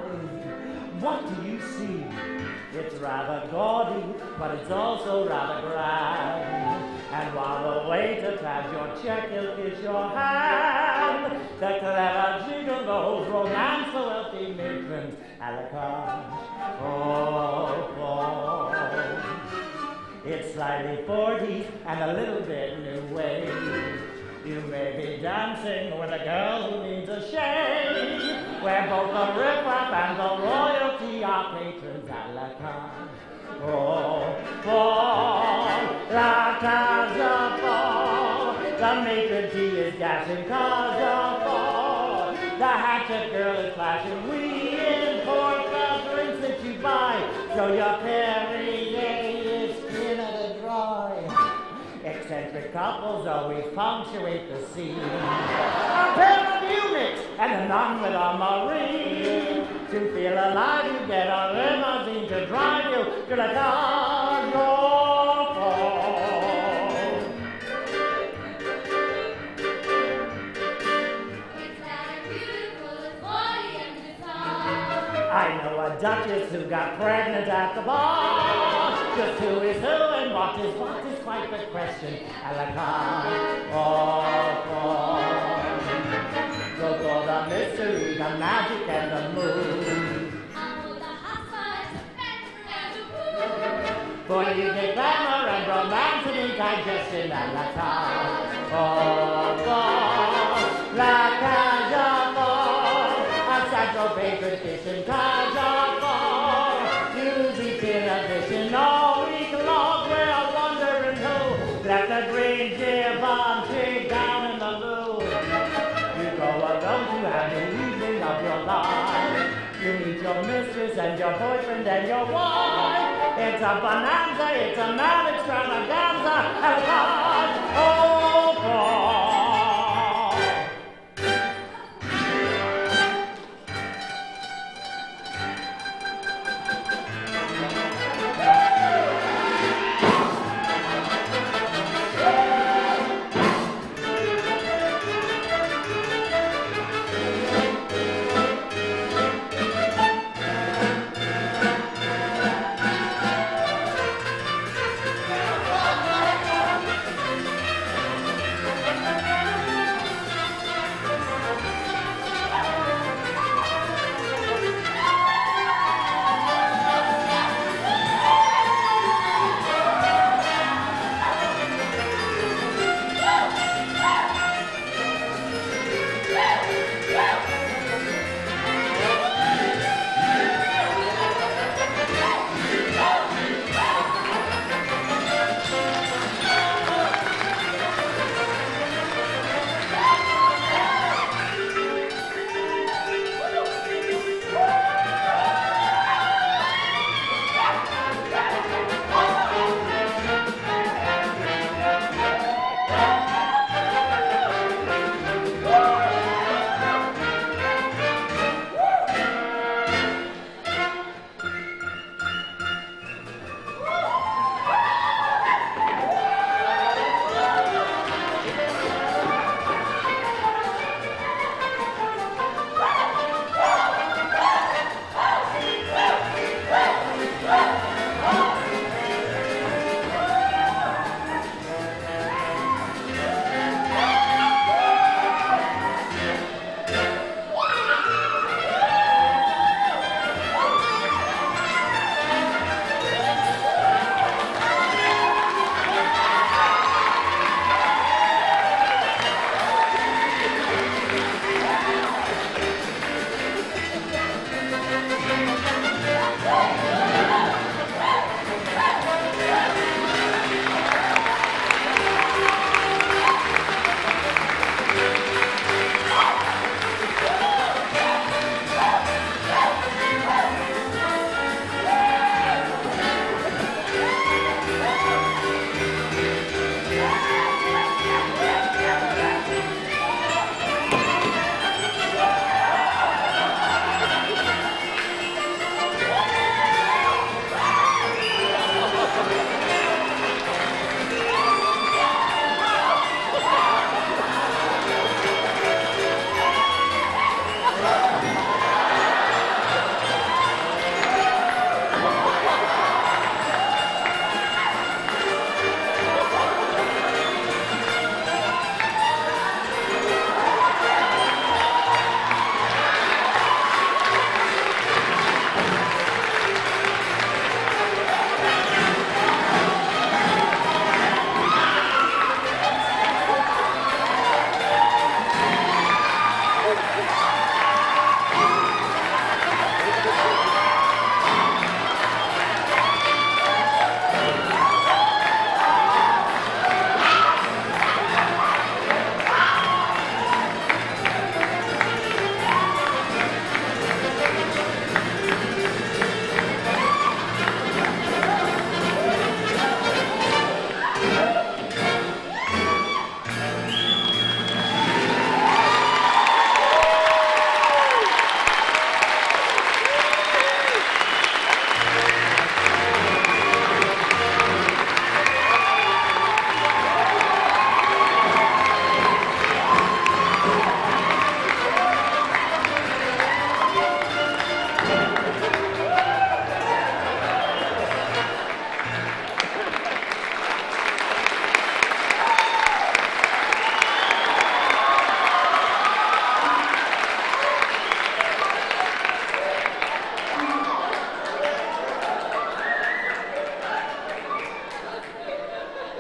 What do you see? It's rather gaudy, but it's also rather grand. And while the waiter grabs your check, he'll kiss your hand. The clever gigolos romance the wealthy matrons à la cage aux folles. It's slightly 40s and a little bit new wave. You may be dancing with a girl who needs a shave, where both the riffraff and the royalty are patrons at La Cage aux Folles. La Cage aux Folles. The matron, she is dashing Cage aux Folles. The hatchet girl is flashing. We import the drinks that you buy, so your Perrier is skin at a dry. Eccentric couples always punctuate the scene. A pair of eunuchs and a nun with a marine. To feel alive, you get a limousine to drive you to the Cage aux Folles. It's that beautiful as body and design. I know a duchess who got pregnant at the bar. Just who is who and what is quite the question. À la cage aux folles. for evening glamour and romance and indigestion and la time. Oh, God, la cage aux folles, a central patron fishing cage aux folles. Music inhibition all week long, we're wondering who left the green deer bomb tree down in the loo. You go alone to have the evening of your life. You meet your mistress and your boyfriend and your wife. It's a bonanza, it's a mad extravaganza, and God, oh boy.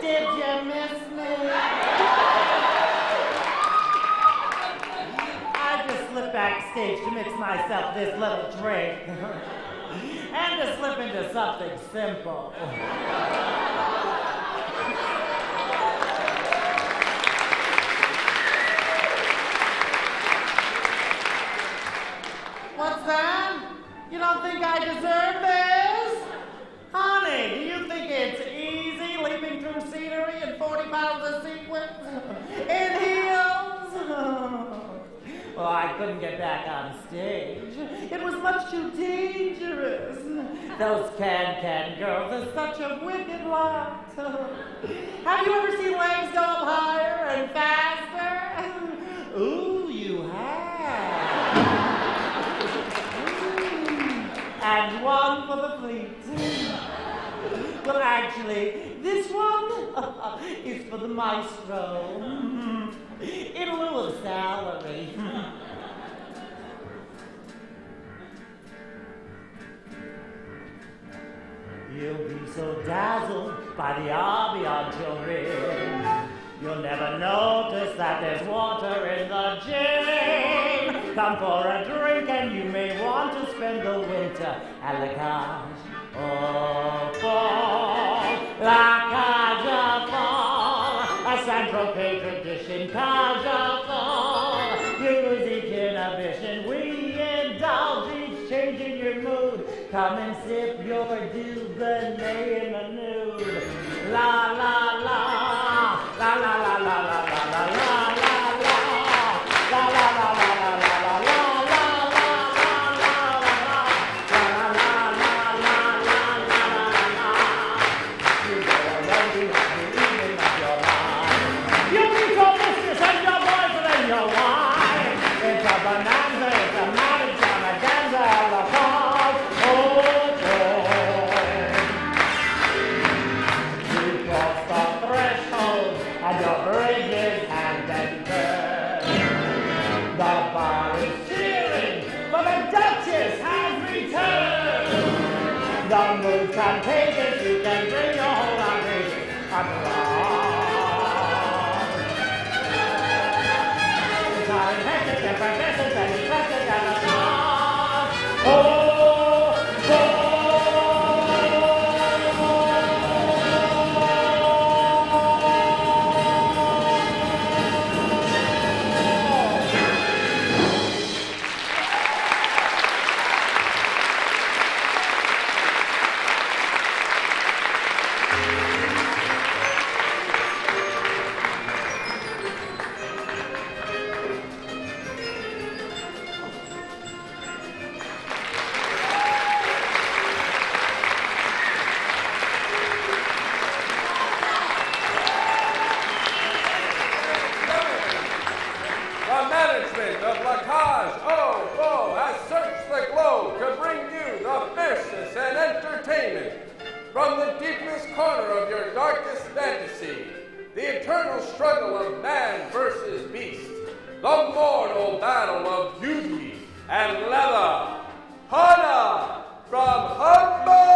Did you miss me? I just slipped backstage to mix myself this little drink. And to slip into something simple. What's that? You don't think I deserve this? Honey, do you think it's easy leaping through scenery in 40 pounds of sequins? In heels? Well, I couldn't get back on stage. It was much too dangerous. Those can girls are such a wicked lot. Have you ever seen legs go up higher and faster? Ooh, you have. And one for the fleet. Well, actually, this one is for the maestro. In lieu of salary. You'll be so dazzled by the ambiance you're in. You'll never notice that there's water in the gin. Come for a drink and you may want to spend the winter at la cage aux folles. La cage aux folles, a Saint-Tropez tradition, cage aux folles. You lose each inhibition, we indulge each change in your mood. Come and sip your Dubonnet in the nude. La la la, la la la la la la la la la la, la la la la la la la la. The mood contagious, you can bring your whole outrageous along. It's all infected, different messes, and infected, and a song. Oh, From the deepest corner of your darkest fantasy, the eternal struggle of man versus beast, the mortal battle of beauty and leather, Hana from Hamburg!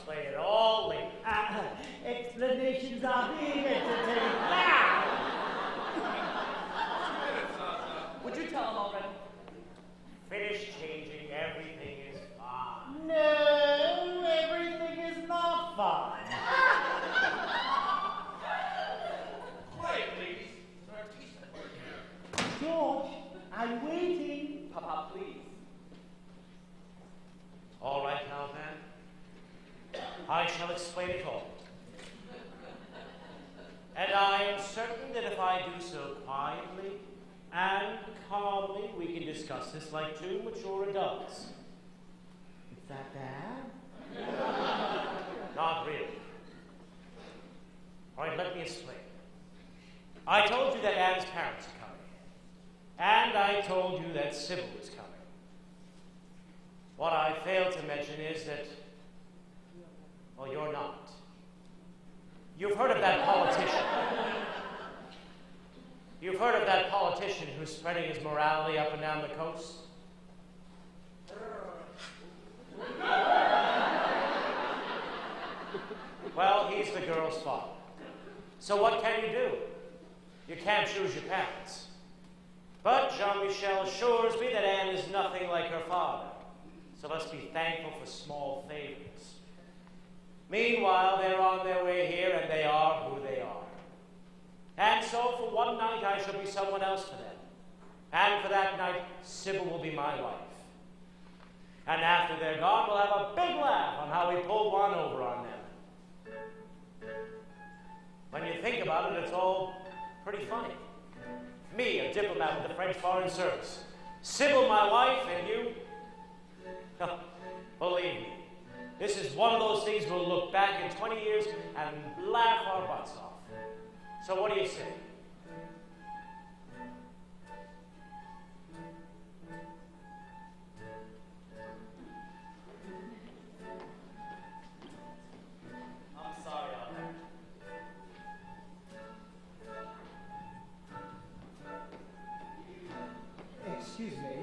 explain it all later. Explanations are being entertained now. Would you tell him already? Finish changing, everything is fine. No, everything is not fine. Quiet, please. An artiste at work here. George, I'm waiting. Papa, please. All right, now then, I shall explain it all. And I am certain that if I do so quietly and calmly, we can discuss this like two mature adults. Is that bad? Not really. All right, let me explain. I told you that Anne's parents are coming. And I told you that Sybil was coming. What I failed to mention is that, well, you're not. You've heard of that politician. You've heard of that politician who's spreading his morality up and down the coast? Well, he's the girl's father. So what can you do? You can't choose your parents. But Jean-Michel assures me that Anne is nothing like her father. So let's be thankful for small favors. Meanwhile, they're on their way here, and they are who they are. And so for one night, I shall be someone else for them. And for that night, Sybil will be my wife. And after they're gone, we'll have a big laugh on how we pulled one over on them. When you think about it, it's all pretty funny. Me, a diplomat with the French Foreign Service. Sybil, my wife, and you... Believe me, this is one of those things we'll look back in 20 years and laugh our butts off. So what do you say? I'm sorry, Albert. Excuse me.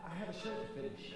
I have a show to finish.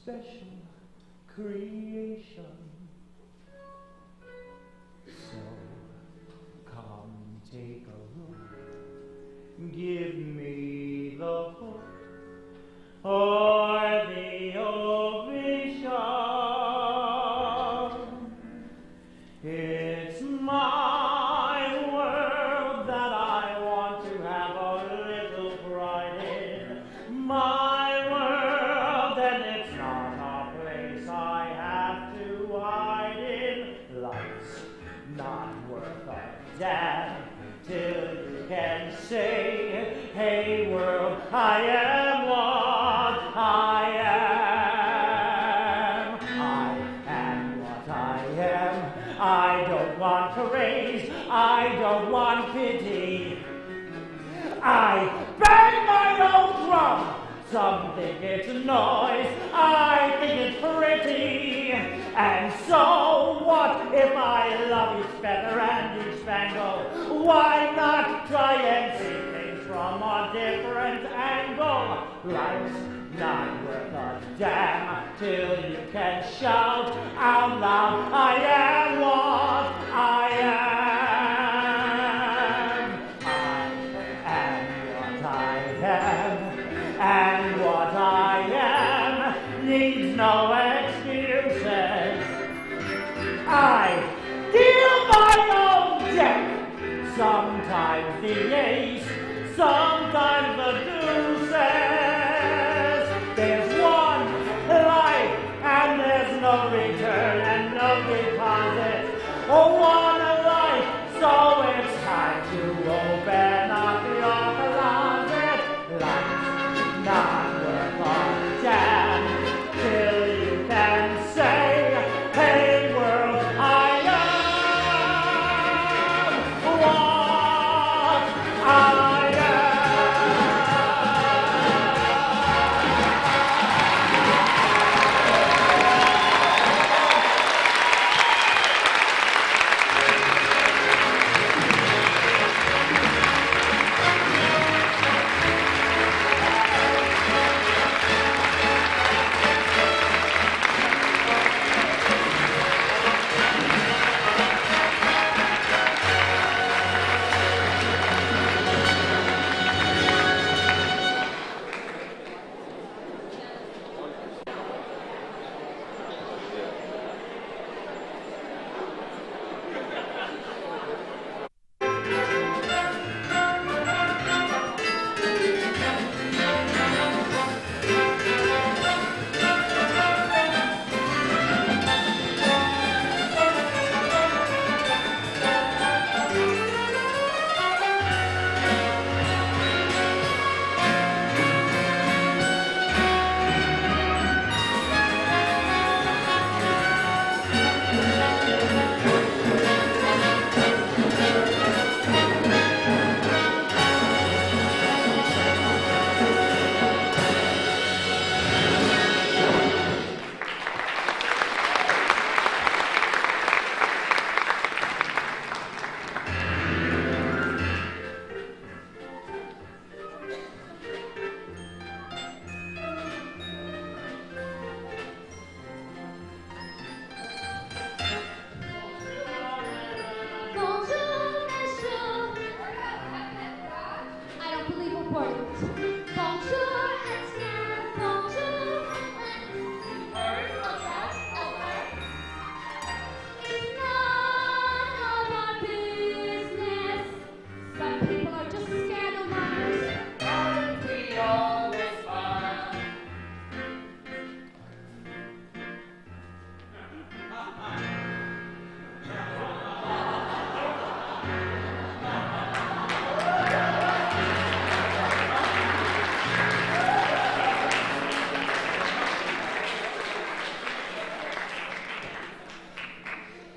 Special creation. So come take a look. Give me the hook or the ovation. It's my world that I want to have a little pride in. My world, and it's not a place I have to hide in. Life's not worth a damn till you can say, hey world, I am what I am. I am what I am. I don't want praise, I don't want pity. I bang my own drum. Some think it's noise, I think it's pretty. And so what if I love each feather and each spangle? Why not try and see things from a different angle? Life's not worth a damn till you can shout out loud, I am what I am. I am what I am, and what I am needs no excuses. I deal my own deck, sometimes the ace, sometimes the deuces. There's one life and there's no return and no deposit. Oh, one life, so it's time to open up your closet. Life's not worth a damn till you can say, hey world, I am what I am.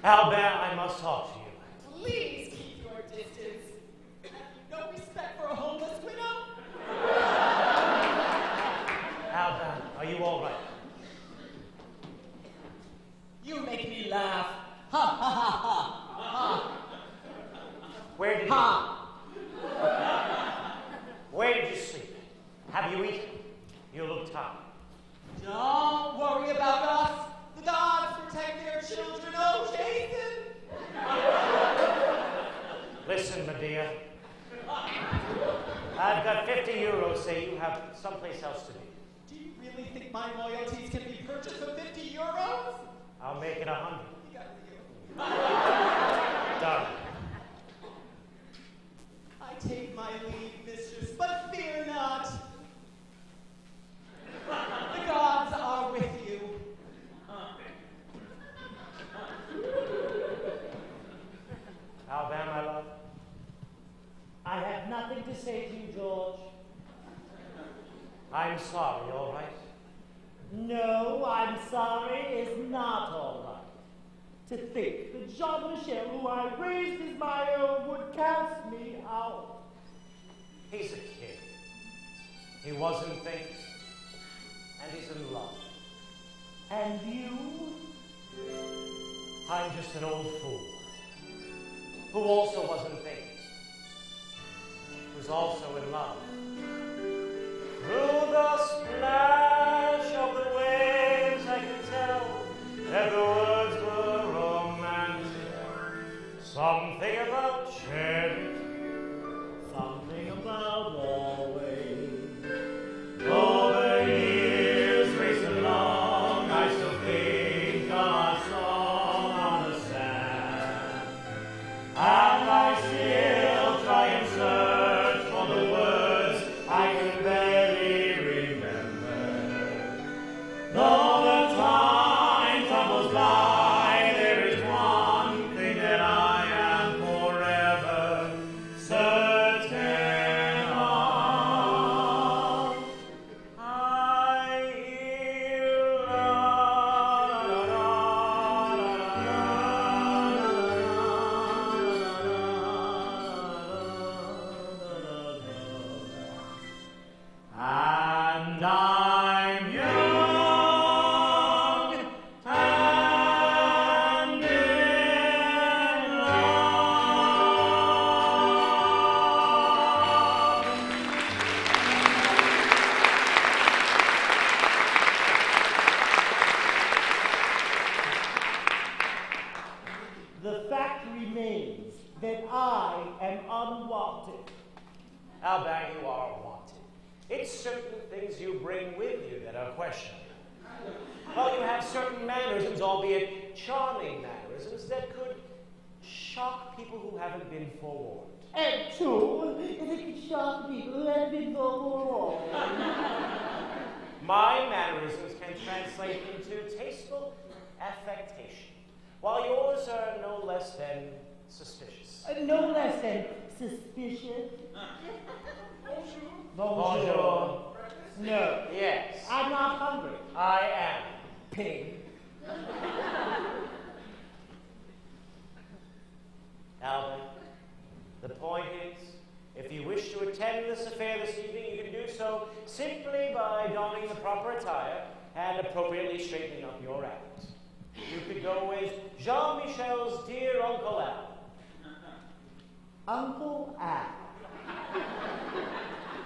Albert, I must talk to you. Please keep your distance. Have you no respect for a homeless widow? Albert, are you all right? You make me laugh. Ha ha ha ha. Ha. Where did Ha. Where did you sleep? Have you eaten? You look tired. Don't worry about us. The gods protect their children. Oh, Jason. Listen, Medea. I've got 50 euros. Say you have someplace else to be. Do you really think my loyalties can be purchased for 50 euros? I'll make it 100. You got it. Done. I take my leave, mistress, but fear not. The gods are with you. Albert, my love. I have nothing to say to you, George. I'm sorry, all right? No, I'm sorry is not all right. To think that Jean-Michel, who I raised as my own, would cast me out. He's a kid. He wasn't thinking. And he's in love. And you? I'm just an old fool who also wasn't famous, who's also in love. Through the splash of the waves, I can tell that the words were romantic. Something about charity, something about always. Though the years race along, I still think of our song on the sand, and I still try and search for the words I can barely remember. Though the time tumbles by, there is one thing that I am forever certain of. I hear and I'm young and in love. The fact remains that I am unwanted. Albert, you are wanted. It's certain things you bring with you that are questionable. Well, you have certain mannerisms, albeit charming mannerisms, that could shock people who haven't been forewarned. And two, if it can shock people who have been forewarned. My mannerisms can translate into tasteful affectation, while yours are no less than suspicious. No less than suspicious. Bonjour. No. Yes. I'm not hungry. I am. Pig. Albert, the point is, if you wish to attend this affair this evening, you can do so simply by donning the proper attire and appropriately straightening up your act. You could go as Jean-Michel's dear Uncle Al. Uncle Al.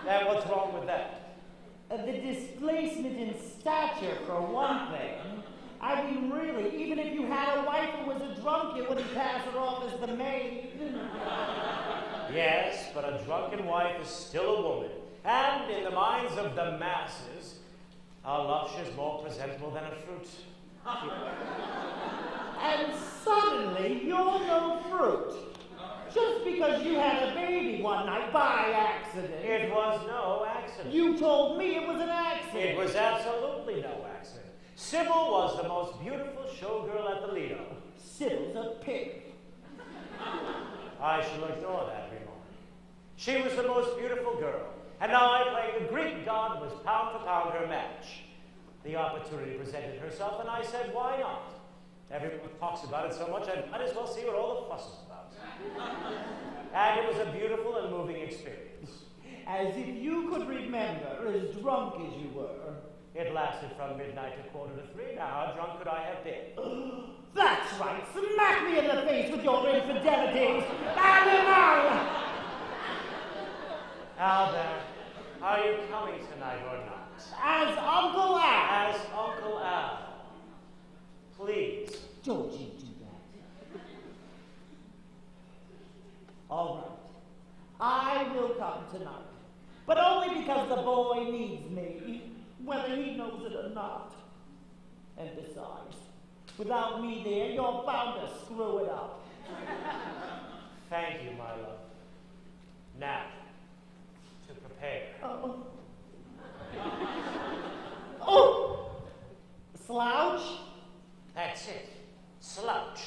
And what's wrong with that? The displacement in stature, for one thing. I mean, really, even if you had a wife who was a drunk, you wouldn't pass her off as the maid. Yes, but a drunken wife is still a woman. And in the minds of the masses, a lush is more presentable than a fruit. And suddenly, you're no fruit. Just because you had a baby one night by accident. It was no accident. You told me it was an accident. It was absolutely no accident. Sybil was the most beautiful showgirl at the Lido. Sybil's a pig. I shall ignore that remark. She was the most beautiful girl, and I, playing the Greek god, was pound for pound her match. The opportunity presented herself, and I said, why not? Everyone talks about it so much, I might as well see what all the fuss is about. And it was a beautiful and moving experience. As if you could remember, as drunk as you were. It lasted from midnight to 2:45. Now, how drunk could I have been? That's right. Smack me in the face with your infidelities. Animal! Albert, are you coming tonight or not? As Uncle Al. As Uncle Al. Please. Don't you do that. All right. I will come tonight. But only because the boy needs me, whether he knows it or not. And besides, without me there, you're bound to screw it up. Thank you, my love. Now, to prepare. Oh. Oh! Slouch? That's it. Slouch.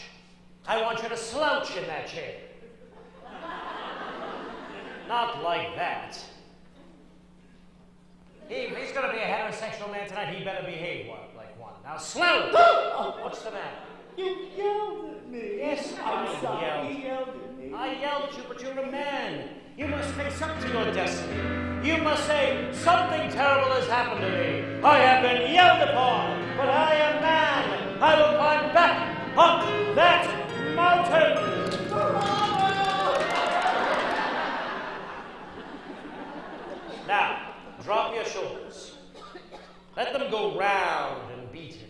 I want you to slouch in that chair. Not like that. If he's going to be a heterosexual man tonight, he better behave like one. Now, slouch! Oh, what's the matter? You yelled at me. Yes, I'm I sorry. yelled. You yelled at me. I yelled at you, but you're a man. You must face up to your destiny. You must say, something terrible has happened to me. I have been yelled upon, but I am man. I will climb back up that mountain. Now, drop your shoulders. Let them go round and beaten.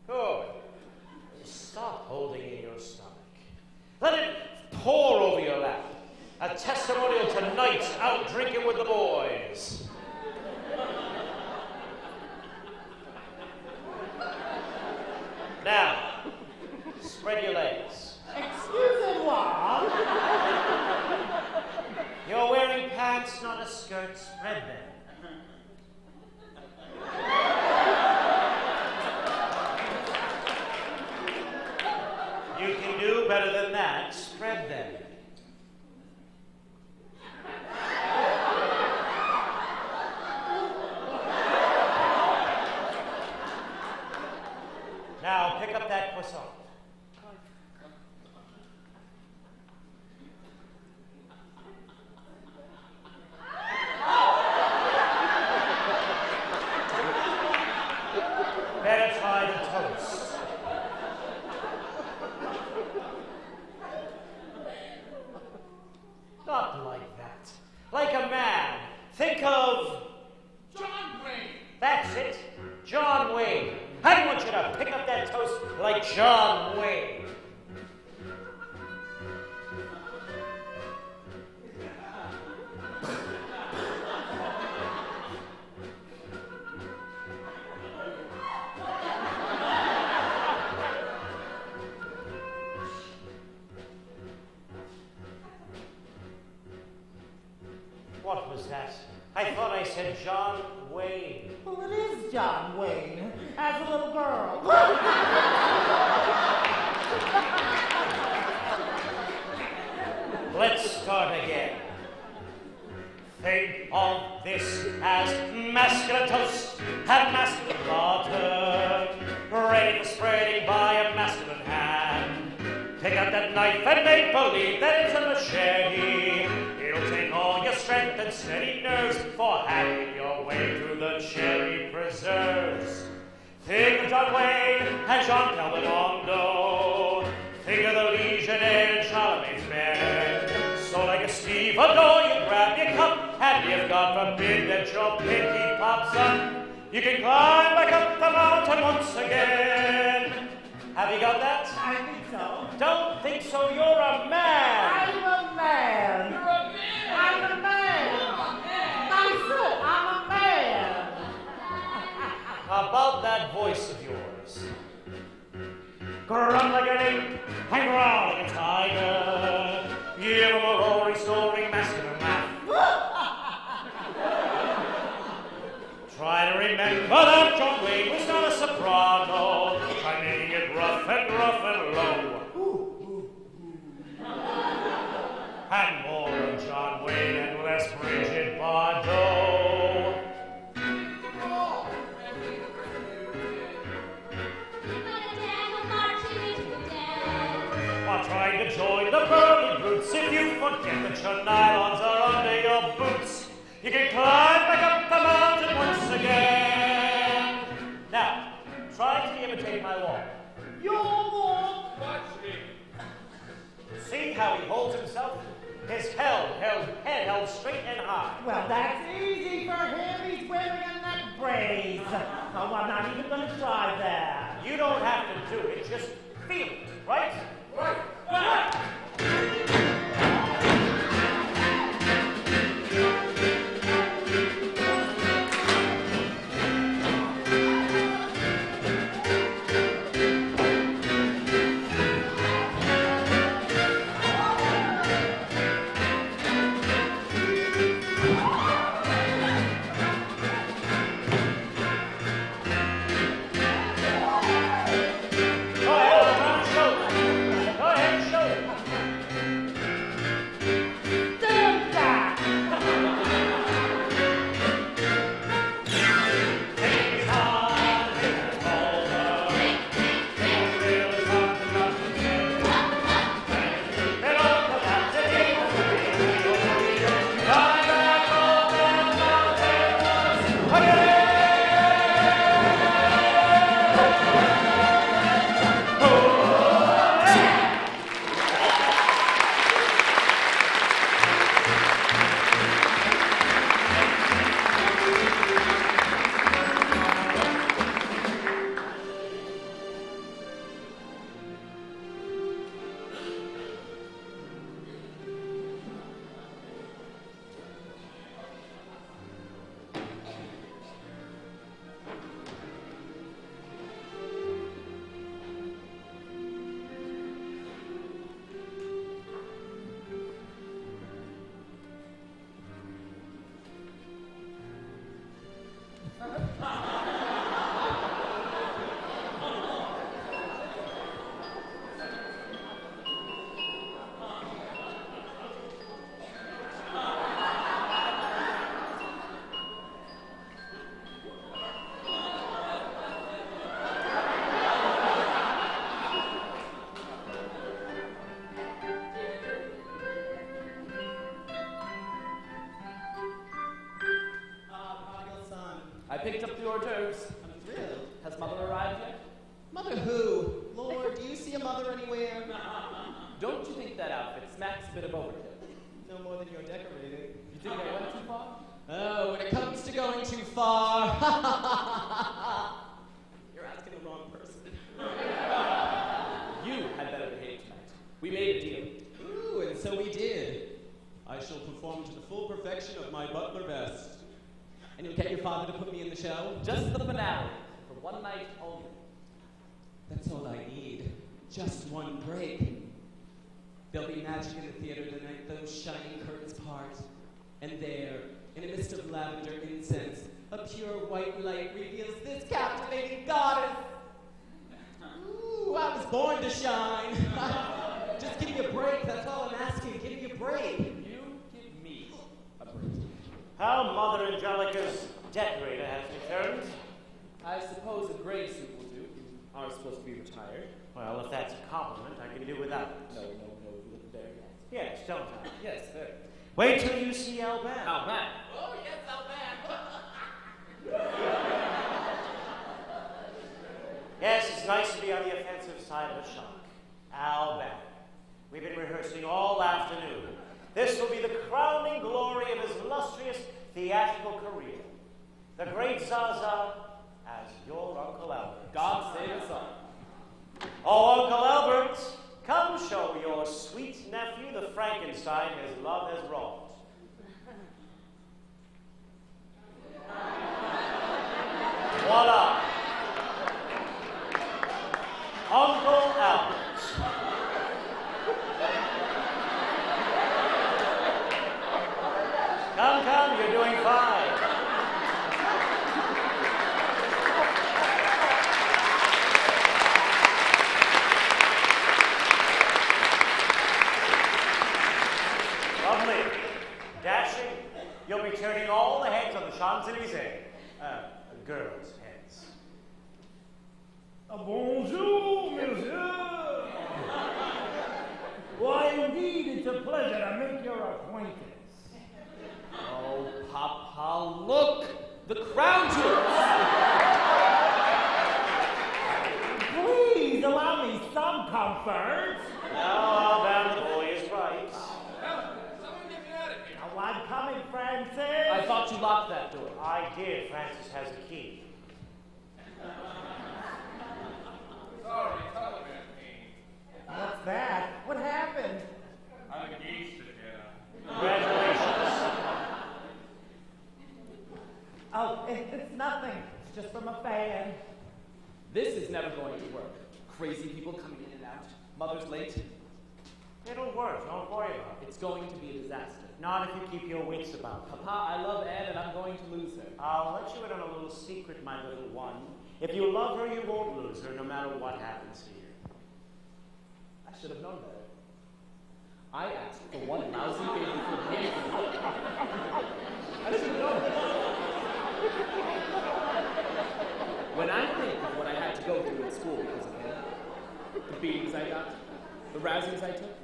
Good. Stop holding in your stomach. Let it pour over your lap. A testimonial tonight out drinking with the boys. Now, spread your legs. Excusez-moi. You're wearing pants, not a skirt. Spread them. You can do better than that. Spread them. Now, pick up that croissant. Better try the toast. Not like that. Like a man. Think of... John Wayne. That's it. John Wayne. I want you to pick up that toast like John Wayne. What was that? I thought I said John Wayne. Well, it is John Wayne, as a little girl. Let's start again. Think of this as masculine toast and masculine water, ready for spreading by a masculine hand. Take out that knife and make believe that it's a machete. It'll take all your strength and steady nerves for hacking your way through the cherry preserves. Think of John Wayne and Jean Calvinondo. Think of the Legionnaire and Charlemagne's men. So like a stevedore, you grab your cup, and if God forbid that your pinky pops up, you can climb back up the mountain once again. Have you got that? I think so. Don't think so, you're a man. I'm a man. You're a man. I'm a man. That's it. I'm a man. About that voice of yours. Grunt like an ape and growl like a tiger. Give him a roaring, masculine laugh. Try to remember that John Wayne was not a soprano. Try making it rough and low. And more of John Wayne and less Bridget Bardot. While trying to join the burly brutes, if you forget that your nylons are under your boots, you can climb back up the mountain once again. Now, try to imitate my walk. Your walk. Watch me. See how he holds himself? His head held straight and high. Well, that's easy for him. He's wearing a neck brace. Oh, I'm not even going to try that. You don't have to do it, just feel it, right? Right. Go ahead, around the shoulder. picked up the hors d'oeuvres. I'm thrilled. Has Mother arrived yet? Mother who? Lord, do you see a mother anywhere? Don't you think that outfit smacks a bit of overkill? No more than you're decorating. You think I went too far? Oh, when it comes to going too far. You're asking the wrong person. You had better behave tonight. We made a deal. Ooh, and so we did. I shall perform to the full perfection of my butler best. And you'll get your father to put me in the show? Just the finale, for one night only. That's all I need. Just one break. There'll be magic in the theater the night those shining curtains part. And there, in a mist of lavender incense, a pure white light reveals this captivating goddess. Ooh, I was born to shine. Just give me a break, that's all I'm asking. Give me a break. You give me a break. How Mother Angelica's decorator has returned. I suppose a gray suit will do. You are supposed to be retired. Well, if that's a compliment, I can do without it. No, you look very nice. Yes, don't I? Yes, very. Wait till you see Alban. Alban. Oh, yes, Alban. Yes, it's nice to be on the offensive side of a shock. Alban. We've been rehearsing all afternoon. This will be the crowning glory of his illustrious theatrical career. The great Zza Zza as your Uncle Albert. God save us all. Oh, Uncle Albert, come show your sweet nephew the Frankenstein his love has wrought. Voila. Uncle Albert. Come, you're doing fine. Lovely. Dashing. You'll be turning all the heads on the Champs-Élysées. Girls' heads. Bonjour, monsieur. Why, indeed, it's a pleasure to make your acquaintance. Oh, Papa, look! The crown jewels! Please allow me some comfort. Now, Alban, the boy is right. Someone get me out of here. Oh, I'm coming, Francis. I thought you locked that door. I did. Francis has a key. Sorry, telegram came. What's that? What happened? I'm engaged to Jenna. Congratulations. Oh, it's nothing. It's just from a fan. This is never going to work. Crazy people coming in and out. Mother's late. It'll work. Don't worry about it. It's going to be a disaster. Not if you keep your wits about you. Papa, I love Anne and I'm going to lose her. I'll let you in on a little secret, my little one. If you love her, you won't lose her, no matter what happens here. I should have known better. I asked for one lousy baby for him. I should have known better. When I think of what I had to go through in school because of him, the beatings I got, the rousings I took,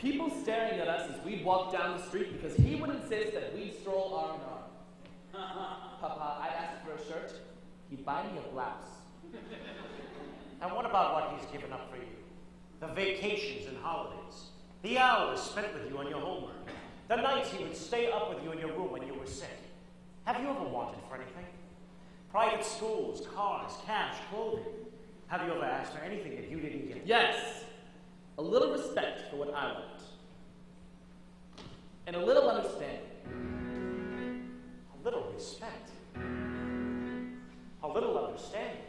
people staring at us as we'd walk down the street because he would insist that we stroll arm in arm. Papa, I'd ask for a shirt. He'd buy me a blouse. And what about what he's given up for you? The vacations and holidays. The hours spent with you on your homework. The nights he would stay up with you in your room when you were sick. Have you ever wanted for anything? Private schools, cars, cash, clothing. Have you ever asked for anything that you didn't get? Yes, a little respect for what I want. And a little understanding. A little respect. A little understanding.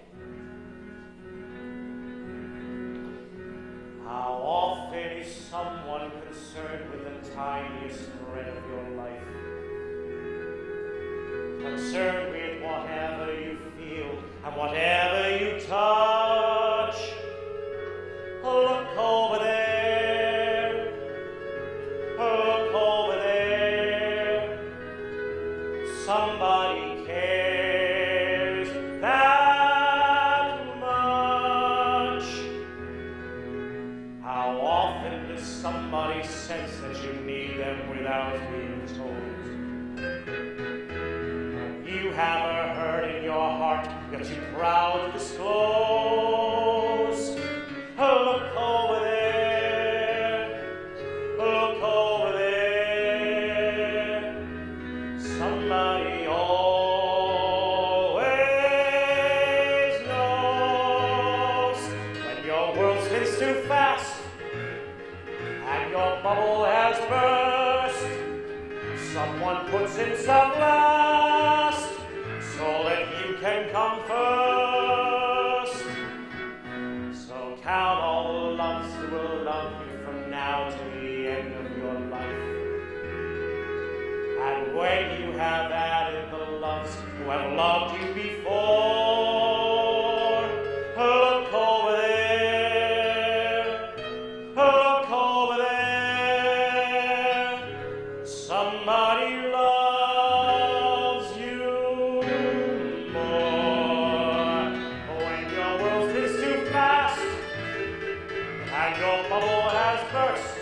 How often is someone concerned with the tiniest thread of your life? Concerned with whatever you feel and whatever you touch. Look over there. Look over there. Somebody cares that much. How often does somebody sense that you need them without being told? You have a you're too proud to disclose. Look over there, look over there. Somebody always knows when your world spins too fast and your bubble has burst. Someone puts himself last so that you can come first. So count all the loves who will love you from now to the end of your life. And when you have added the loves who have loved you before, look over there, look over there. Somebody loves you more. When your world spins too fast and your bubble has burst,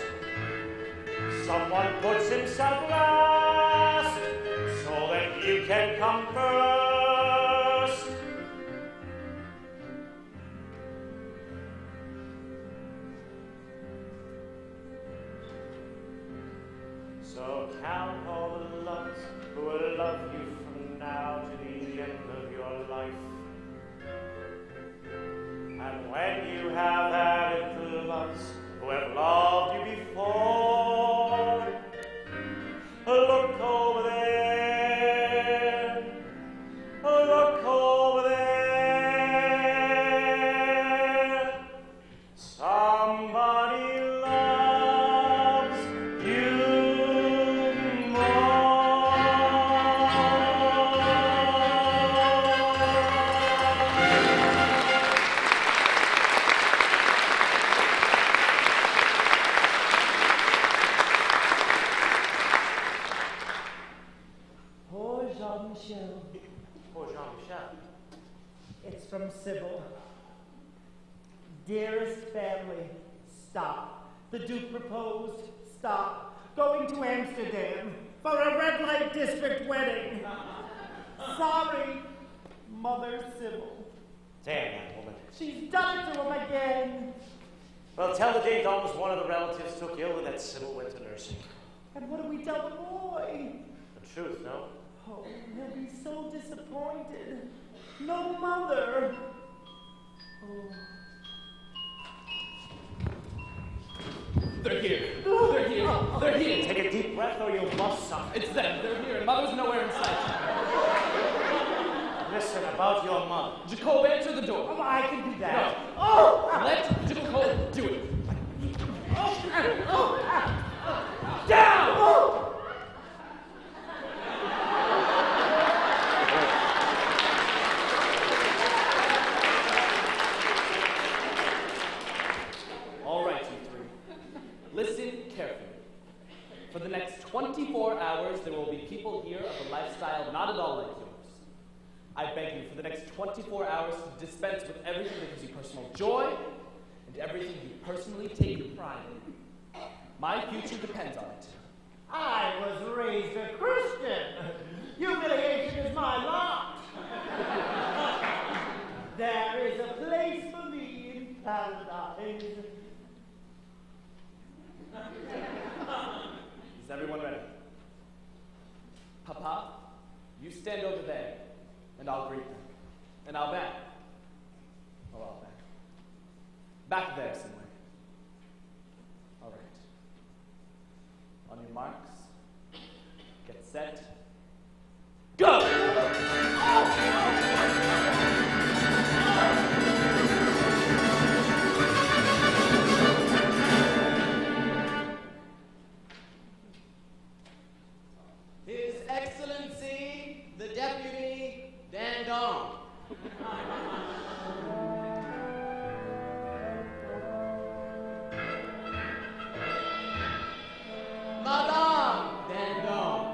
someone puts himself last so that you can come first. So count all the loves who will love you from now to the end of your life. And when you have added the loves who have loved you before, look over there, look over there. Somebody loves you more. Poor Jean-Michel. Poor Jean-Michel. It's from Sybil. Dearest family, stop. The Duke proposed. Stop. Going to Amsterdam for a red light district wedding. Sorry, Mother Sybil. Damn that woman. She's done it to him again. Well, tell the date almost one of the relatives took ill and that Sybil went to nursing. And what do we tell the boy? The truth, no? Oh, he'll be so disappointed. No mother. Oh. They're here. They're here. They're here. Take a deep breath or you'll bust something. It's them. They're here. Mother's nowhere in sight. Listen, about your mother. Jacob, answer the door. Oh, I can do that. No. Oh! Let Jacob do it. Down! Oh! All right, you three. Listen carefully. For the next 24 hours, there will be people here of a lifestyle not at all like yours. I beg you, for the next 24 hours, to dispense with everything that gives you personal joy and everything you personally take pride in. My future depends on it. I was raised a Christian. Humiliation is my lot. There is a place for me in paradise. Is everyone ready? Papa, you stand over there, and I'll greet them. And I'll back. Oh, I'll back. Back there somewhere. All right. On your marks, get set, go! His Excellency, the Deputy Dandong. Madame Dandong.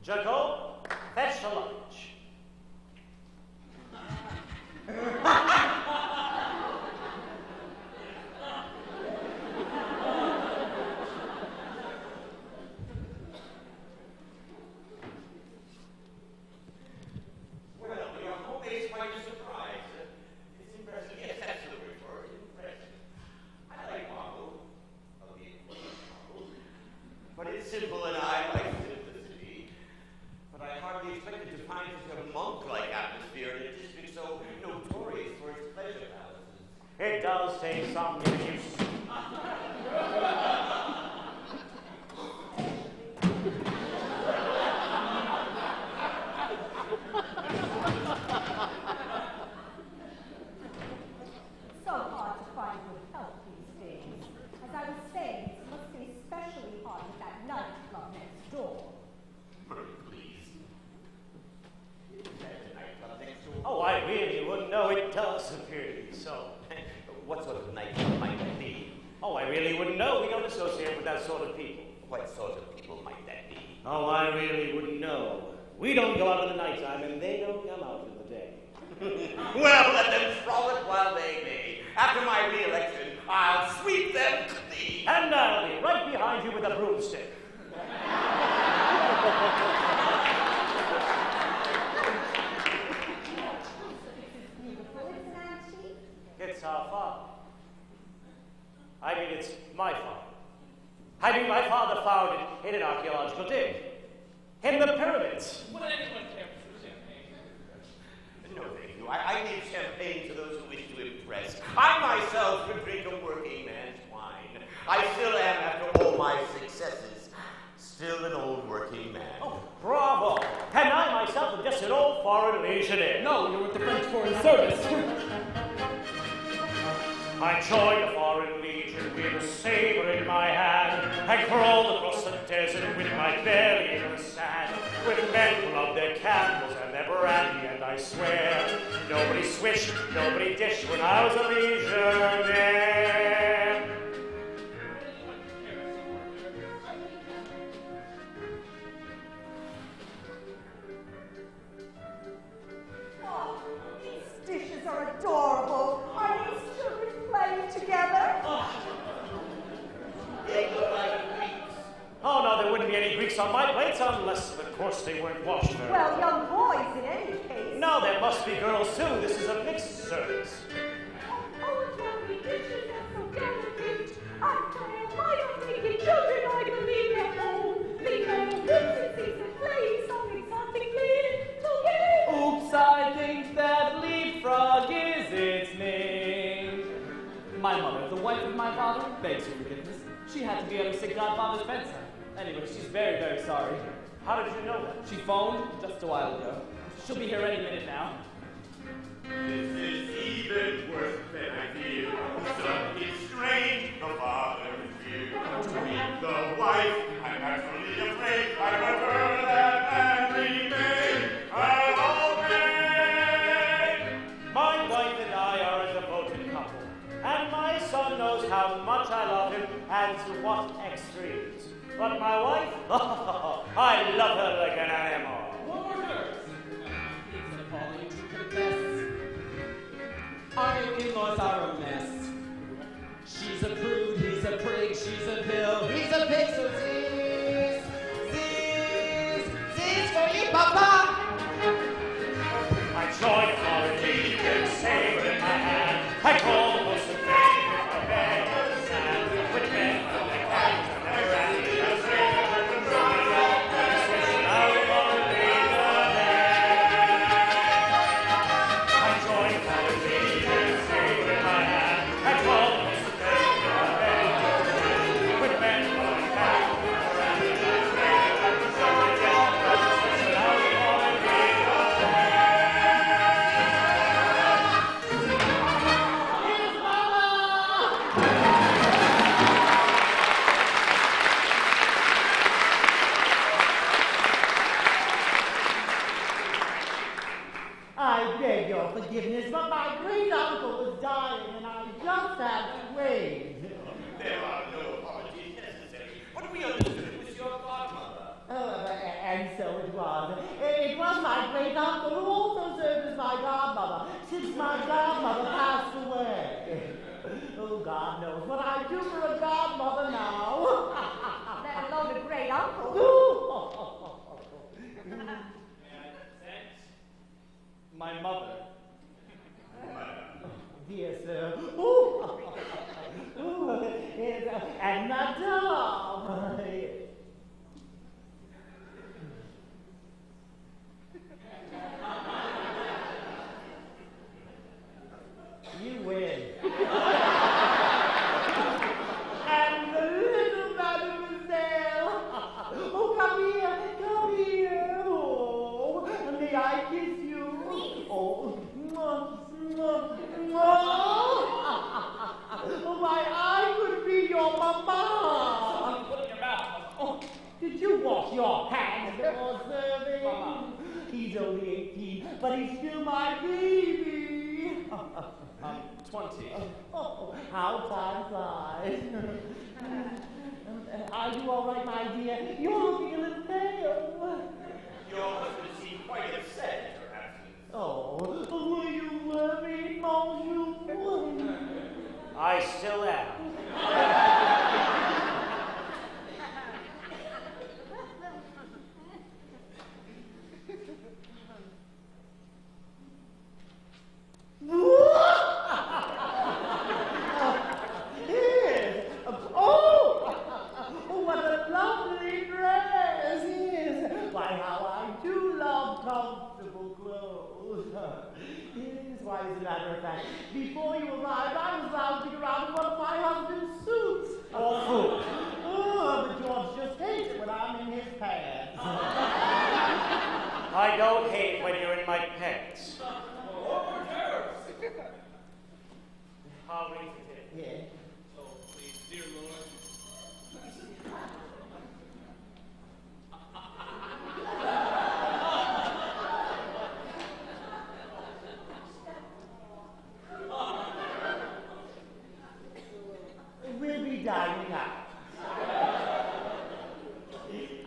Jacob, fetch the lunch. Well, your home is quite a surprise. It's impressive. Yes, that's the word for it. Impressive. I like marble. A bit marble. But it's simple and I like simplicity. But I hardly expected to find such a monk-like atmosphere in a district so notorious for its pleasure palaces. It does take some getting used to. So hard to find good help these days. As I was saying, it must be especially hard with that nightclub next door. Murray, please. There's a nightclub next door. Oh, I really wouldn't know. It does appear to be so. What sort of nightclub might that be? Oh, I really wouldn't know. We don't associate with that sort of people. What sort of people might that be? Oh, I really wouldn't know. We don't go out in the nighttime, and they don't come out in the day. Well, let them frolic while they may. After my re-election, I'll sweep them clean. And I'll be right behind you with a broomstick. Beautiful, it's an antique. It's our father. I mean, it's my father. I mean, my father found it in an archaeological dig. In the pyramids. Would anyone care for some champagne? No, thank you. I give champagne to those who wish to impress. I myself would drink a working man's wine. I still am, after all my successes, still an old working man. Oh, bravo! And I myself am just an old foreign legionnaire. No, you're with the French Foreign Service. I joined the Foreign Legion with a saber in my hand. I crawled across the desert with my belly in the sand. With men who loved their candles and their brandy, and I swear nobody switched, nobody dished when I was a legionnaire. Oh, these dishes are adorable. Are these children playing together? They look like Greeks. Oh, no, there wouldn't be any Greeks on my plates unless, of course, they weren't washed very Well, young boys in any case. No, there must be girls, too. This is a mixed service. Oh, lovely dishes are so delicate. I tell why don't they get children I can leave at home? Leave them the princesses and play so exotically together. Oops, I think that leapfrog is its name. My mother, the wife of my father, begs your forgiveness. She had to be at her sick godfather's bedside. Anyway, she's very, very sorry. How did you know that? She phoned just a while ago. She'll be here any minute now. This is even worse than I feared. The son is strange, the father is weird. To meet the wife, I'm naturally afraid. I prefer that man remain. I'll obey. My wife and I are a devoted couple, and my son knows how much I love him and to what extremes. But my wife, I love her like an animal. One more nurse. It's appalling to confess. Our new in-laws are a mess. She's a prude, he's a prig, she's a pill, he's a pig, so zizz for you, Papa! I joined a foreign legion, saber in my hand. I called the most of pain with my bed on the sand. With men on their cats and their brandy, I was ready to control it all. Switching out for a legionnaire. I joined a foreign legion, saber in my I do for a godmother now? Let alone a great uncle. My mother. Dear sir. And madame. You win. And the little mademoiselle. Oh, come here. Oh, may I kiss you? Oh, oh, my eye could be your mama. Put in your mouth. Oh, did you wash your hands before serving? Mama. He's only 18, but he's still my baby. 20. Oh, how time flies. Are you all right, my dear? You're looking a little pale. Your husband seemed quite upset at your absence. Oh, were you worried, Monsieur? I still am. Yes. Oh, what a lovely dress. Yes. Why, how I do love comfortable clothes. Yes, why, as a matter of fact, before you arrived, I was lounging around in one of my husband's suits. Awful. Oh, but George just hates it when I'm in his pants. I don't hate when you're in my pants. I'll read it. Yeah. Oh, please, dear Lord. We'll be dining out.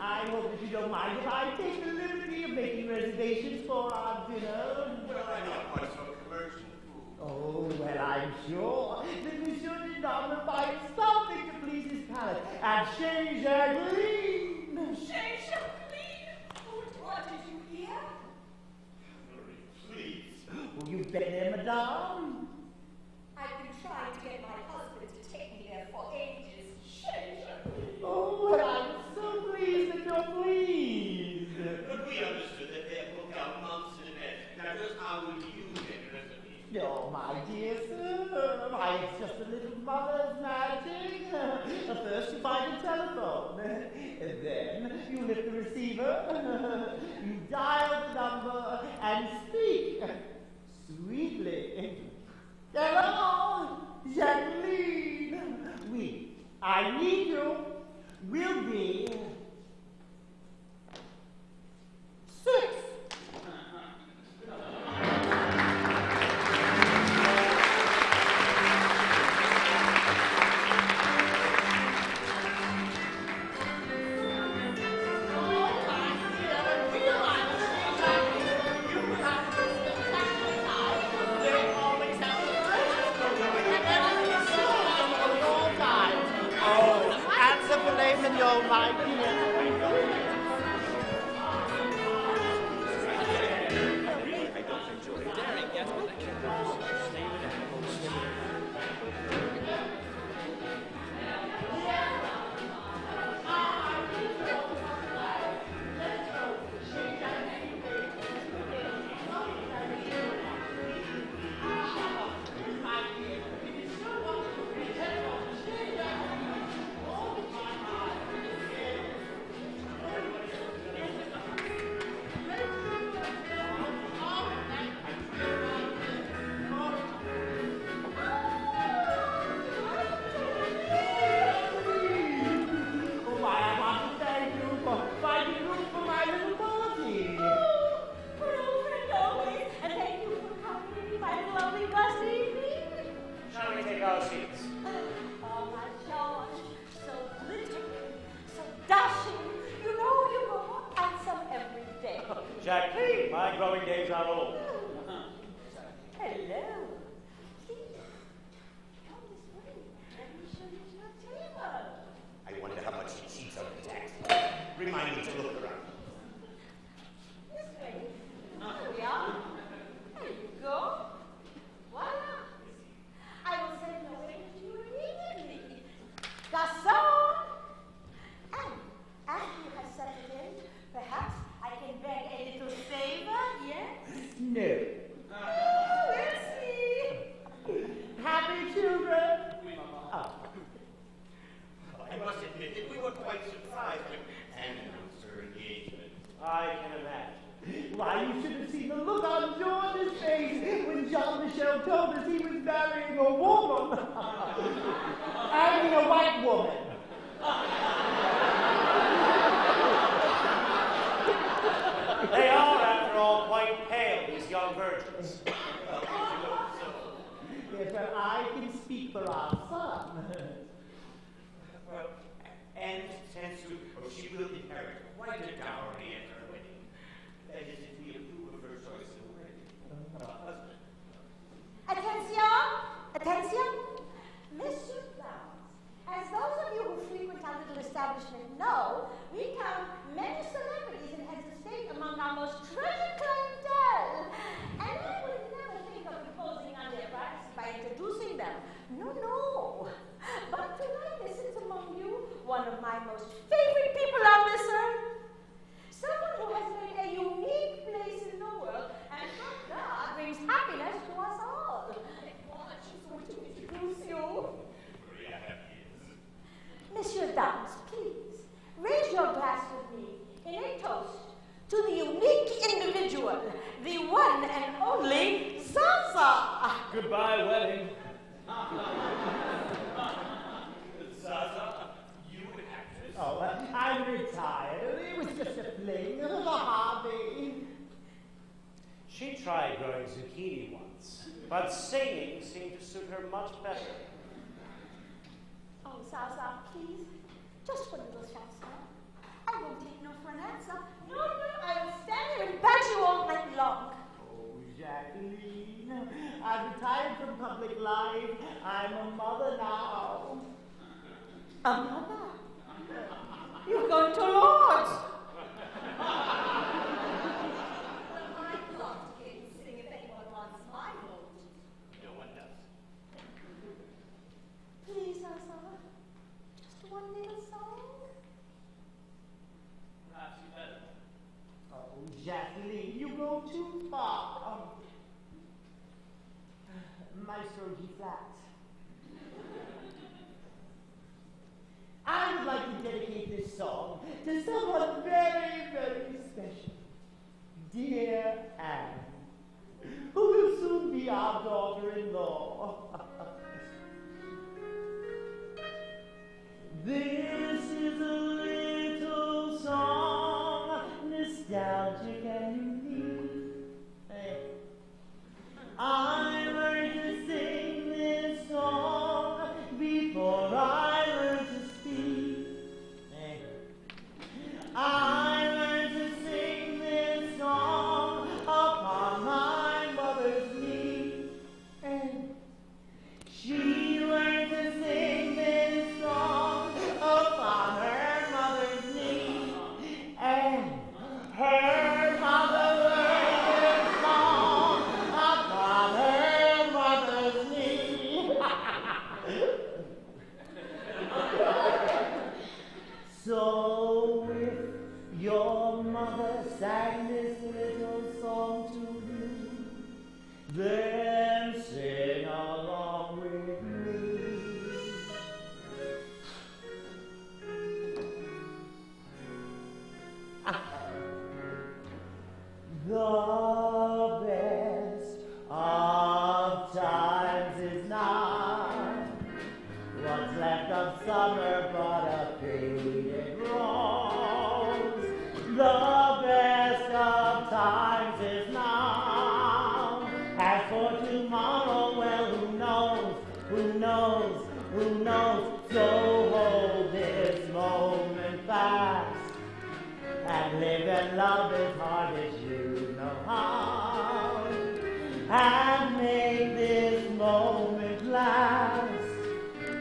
I hope that you don't mind if I take the liberty of making reservations for our dinner. Well, I'm not much of a commercial fool. Oh, well, I'm sure that Monsieur did not will find something to please his palate at Chez Jacqueline. Chez Jacqueline? Oh, what did you hear? Please. Oh, you've been there, madame? I've been trying to get my husband to take me there for ages. Chez Jacqueline. Oh, well, I'm so pleased that you're pleased. But we understood that they're booked out months in advance. Now, just how would you get a reservation? Oh, my dear sir, why, it's just a little mother's magic. First you find a telephone, and then you lift the receiver, you dial the number, and speak sweetly. Hello, Jacqueline. Oui, I need you. Will be 6. My Jacqueline, my growing days are old. Hello. Please, come this way. Let me show you I can imagine. Why, you should have seen the look on George's face when Jean-Michel told us he was marrying a woman. I mean, a white woman. They are, after all, quite pale, these young virgins. Yes, well, I can speak for our son. Well, and since she will inherit quite a dowry at her wedding, that is, if we approve of her choice of a wedding, of a husband. Attention! Attention! Monsieur Flowers, as those of you who frequent our little establishment know, we count many celebrities and heads of state among our most treasured clientele. And I would never think of imposing on their privacy by introducing them. No, no. But tonight there sits among you one of my most favorite people on this earth. Someone who has made a unique place in the world and from God brings happiness to us all. I want you to introduce you. Maria happy is. Monsieur Downs, please, raise your glass with me in a toast to the unique individual, the one and only Zza Zza. Goodbye, wedding. Zza Zza, you an actress? Oh, I'm retired. It was just a fling, it was a hobby. She tried growing zucchini once, but singing seemed to suit her much better. Oh, Zza Zza, please, just one little shout, sir. I won't take no for an answer. No, no, I will stand here and bat you all night long. Oh, Jacqueline, I've retired from public life. I'm a mother now. A mother? You're going to Lord's. I'd love to hear you sing if anyone wants my vote. No one does. Please, Zza Zza, just one little song. Perhaps you better. Oh, Jacqueline, you go too far. Maestro G flat. I would like to dedicate this song to someone very, very special. Dear Anne, who will soon be our daughter-in-law. This is a little song, nostalgic and unique. Hey. I learned to sing this song before I learned to speak. Hey. I learned to sing this song upon my mother's knee. And she learned to sing this song upon her mother's knee. And her mother learned this song upon her mother's knee. So if your mother sang this little song to you, then sing along with me. The best of times is not what's left of summer but a faded rose. The best of times is now. As for tomorrow, well, who knows, who knows, who knows? So hold this moment fast and live and love as hard as you know how, and make this moment last,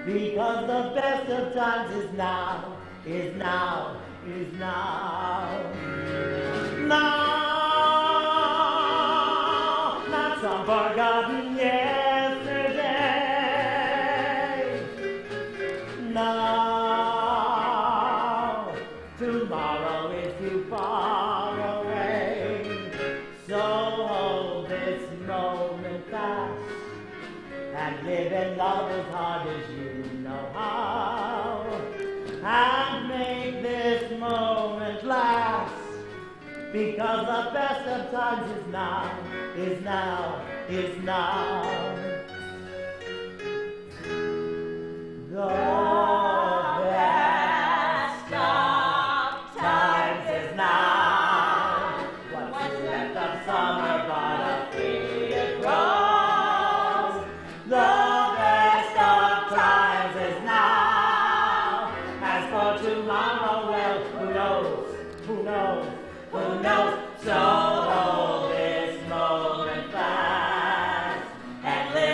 because the best of times is now, is now, is now. Now, not some forgotten yesterday. Now, tomorrow is too far away. So hold this moment fast and live and love as hard as you know how, and make this moment last, Because the best of times is now, is now, is now. The best of times is now. What's left of summer but a tree it grows. The best of times is now. As for tomorrow, well, who knows? Who knows? Who knows? So hold this moment fast and live.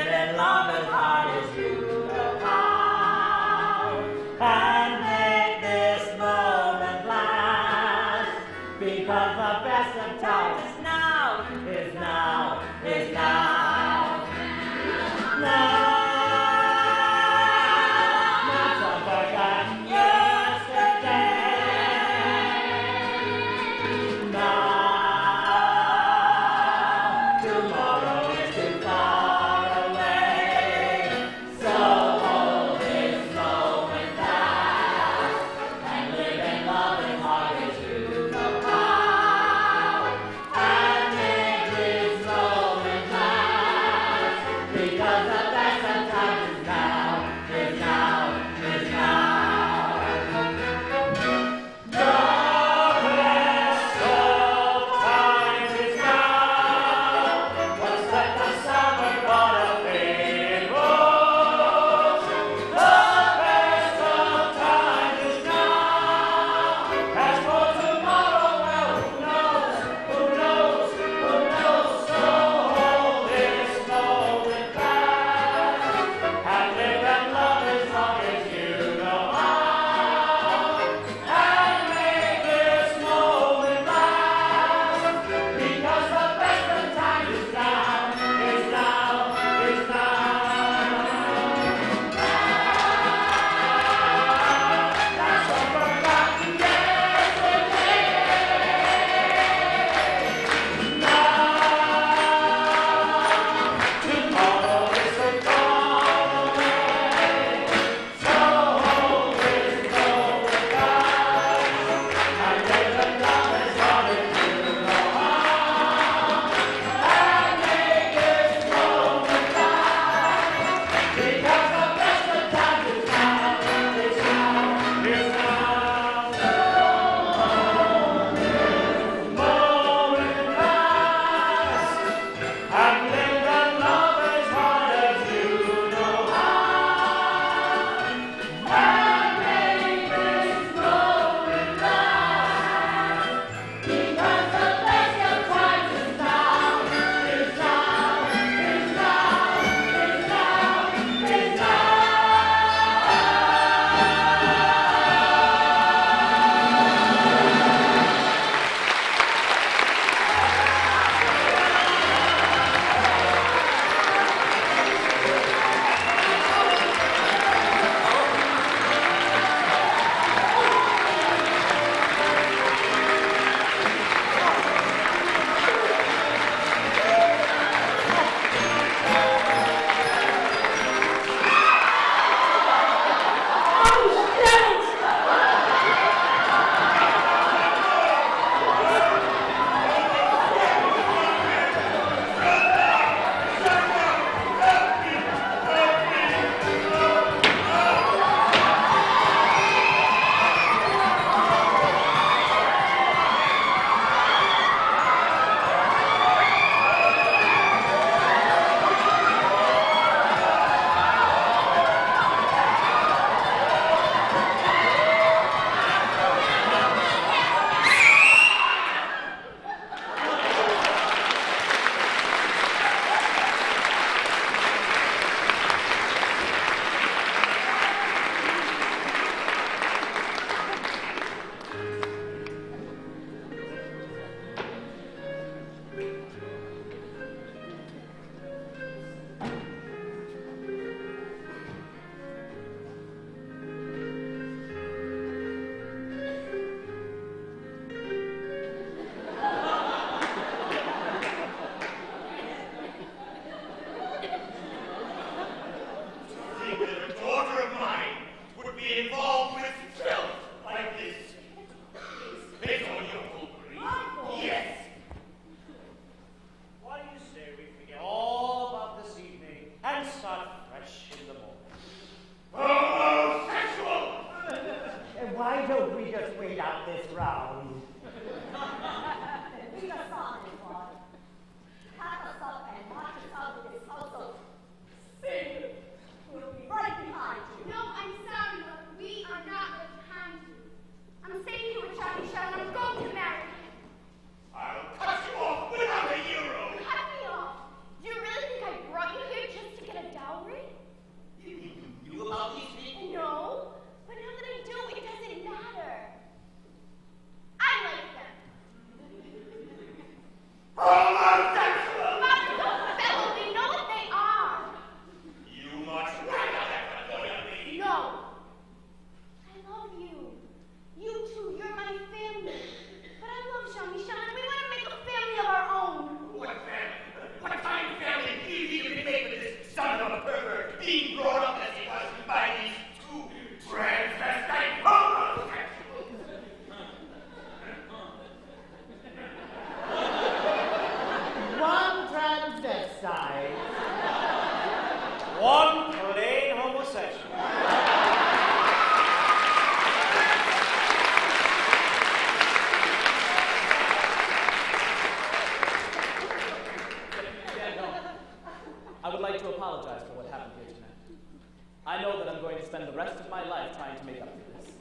I know that I'm going to spend the rest of my life trying to make up for this,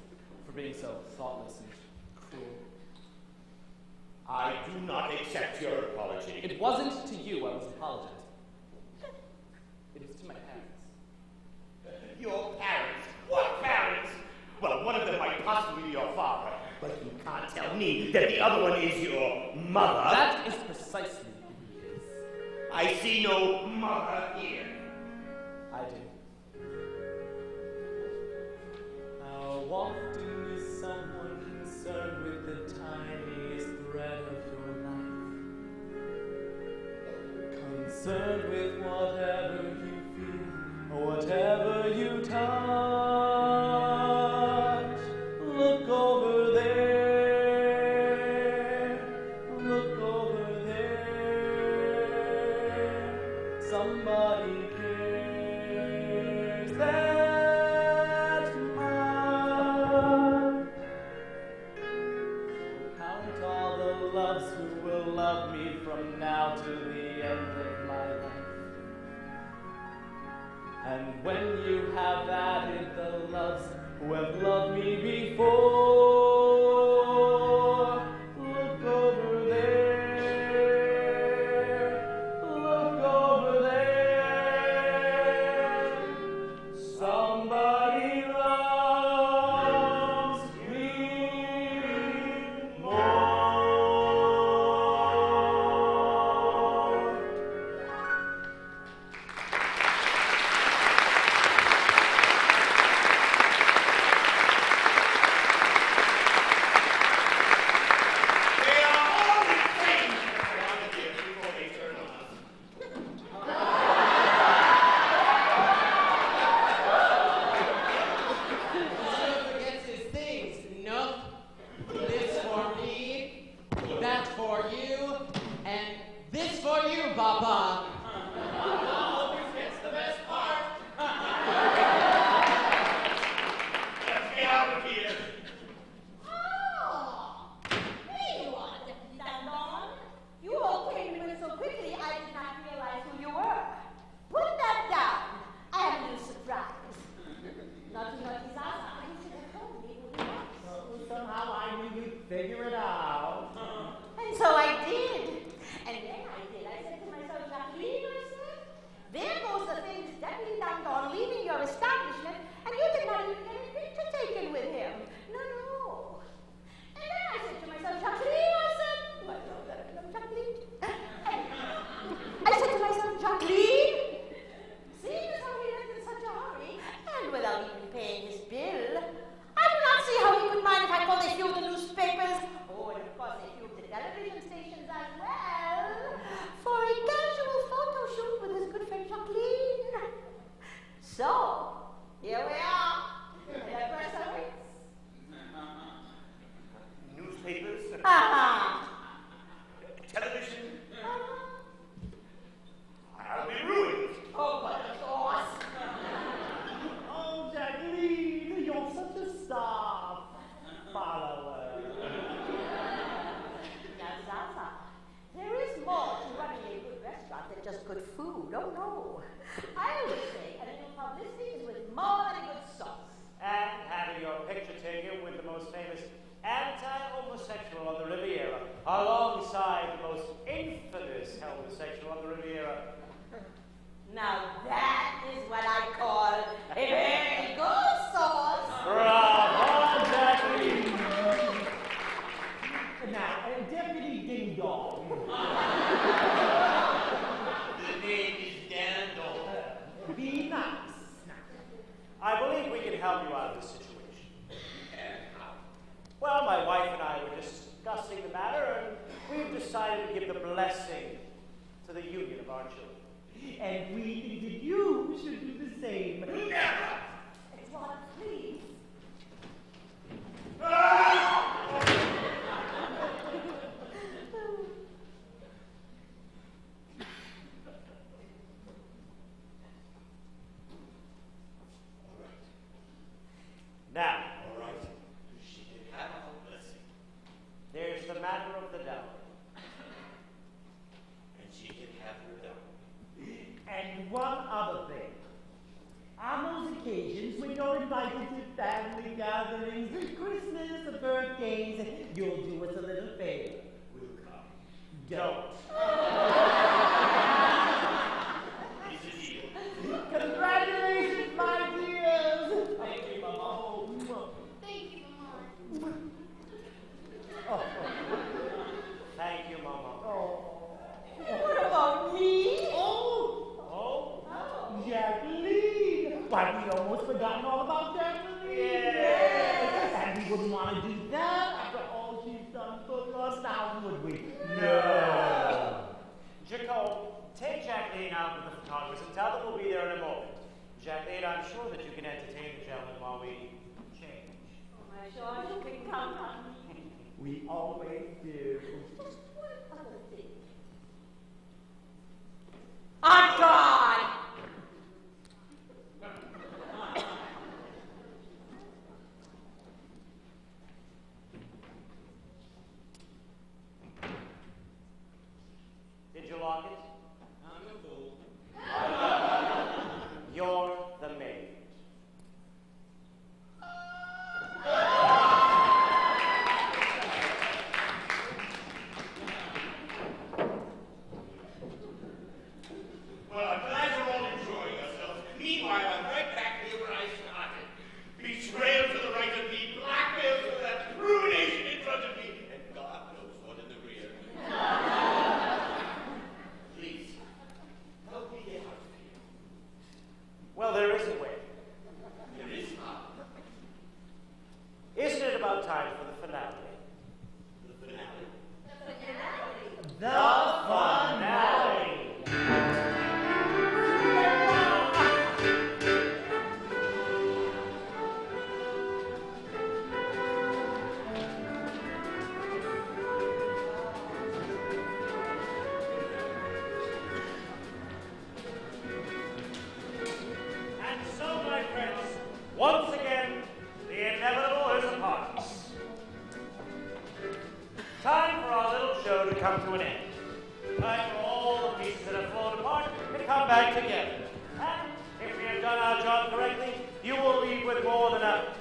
for being so thoughtless and cruel. I do not accept your apology. It wasn't to you I was apologizing. It was to my parents. Your parents? What parents? Well, one of them might possibly be your father, but you can't tell me that the other one is your mother. That is precisely who he is. I see no mother here. I do. How often is someone concerned with the tiniest thread of your life? Concerned with whatever you feel, or whatever you touch. Look over there. Look over there. Somebody cares that much. Count all the loves who will love me from now to the end of my life. And when you have added the loves who have loved me before, look over there. Look over there. Somebody loves me more. They are all the same. I want to give before they turn on us. He forgets his things. Nope. This for me, that for you, and this for you, Papa. Always gets the best part. Let's get out of here. Oh, here you are, Deputy Dandon. You all came and went so quickly, I did not realize who you were. Put that down. I have a little surprise. Not too much Zza Zza. You should have told me who he was. Somehow I knew you'd figure it out. And so I did. And then I did. I said to myself, Jacqueline, I said, there goes the famous Deputy Dandon leaving your establishment, and you did not even get a picture taken with him. No. And then I said to myself, Jacqueline, I said, well, no, Jacqueline. I said to myself, Jacqueline, seeing as how he left in such a hurry, and without even paying his bill, I do not see how he could mind if I called a few of the newspapers, oh, and of course a few of the television stations as well, for a casual photo shoot with his good friend Jacqueline. So, here we are. And the press awaits. Newspapers, Uh-huh. television. I'll be ruined. Oh, but of course. Oh, Jacqueline, you're such a star follower. Now, Zza Zza, there is more to running a good restaurant than just good food. Oh, no. I always say a little publicity is with more than a good sauce. And having your picture taken with the most famous anti-homosexual on the Riviera, alongside the most infamous homosexual on the Riviera. Now that is what I call a very good sauce. Bravo, Jacqueline! Now, Deputy Ding Dong. The name is Dandon. Be nice. I believe we can help you out of this situation. And how? Well, my wife and I were discussing the matter, and we've decided to give the blessing to the union of our children. And we think that you should do the same. Never! What, please? Now, All right. She can have our blessing. there's the matter of the dowry. And she can have her dowry. And one other thing. On those invited to family gatherings, Christmas, birthdays. You'll do us a little favor. We'll come. Don't. It's a deal. Congratulations, my dears. Thank you, Mama. Thank you, Mama. Oh. Thank you, Mama. What about me? Oh, Jacqueline. Why, we almost forgotten all about Jacqueline. Yes. And we wouldn't want to do that after all she's done for us now, would we? No. Jacob, take Jacqueline out with the photographers and tell them we'll be there in a moment. Jacqueline, I'm sure that you can entertain the gentlemen while we change. Oh, my gosh, you can count on me. We always do. Just one other thing. I'm gone! Did you lock it? I'm a fool. You're the maid. Well, I'm glad you're all enjoying yourselves. Meanwhile, I'm right back here where I started. Betrayal to the right of me, blackmail to the left, ruination in front of me, and God knows what in the rear. Please, help me get out of here. Well, there is a way. There is not. Isn't it about time for the finale? The finale. The finale. And so, my friends, once again, the inevitable is upon us. Time for our little show to come to an end. Time for all the pieces that have flown apart to come back together. And if we have done our job correctly, you will leave with more than a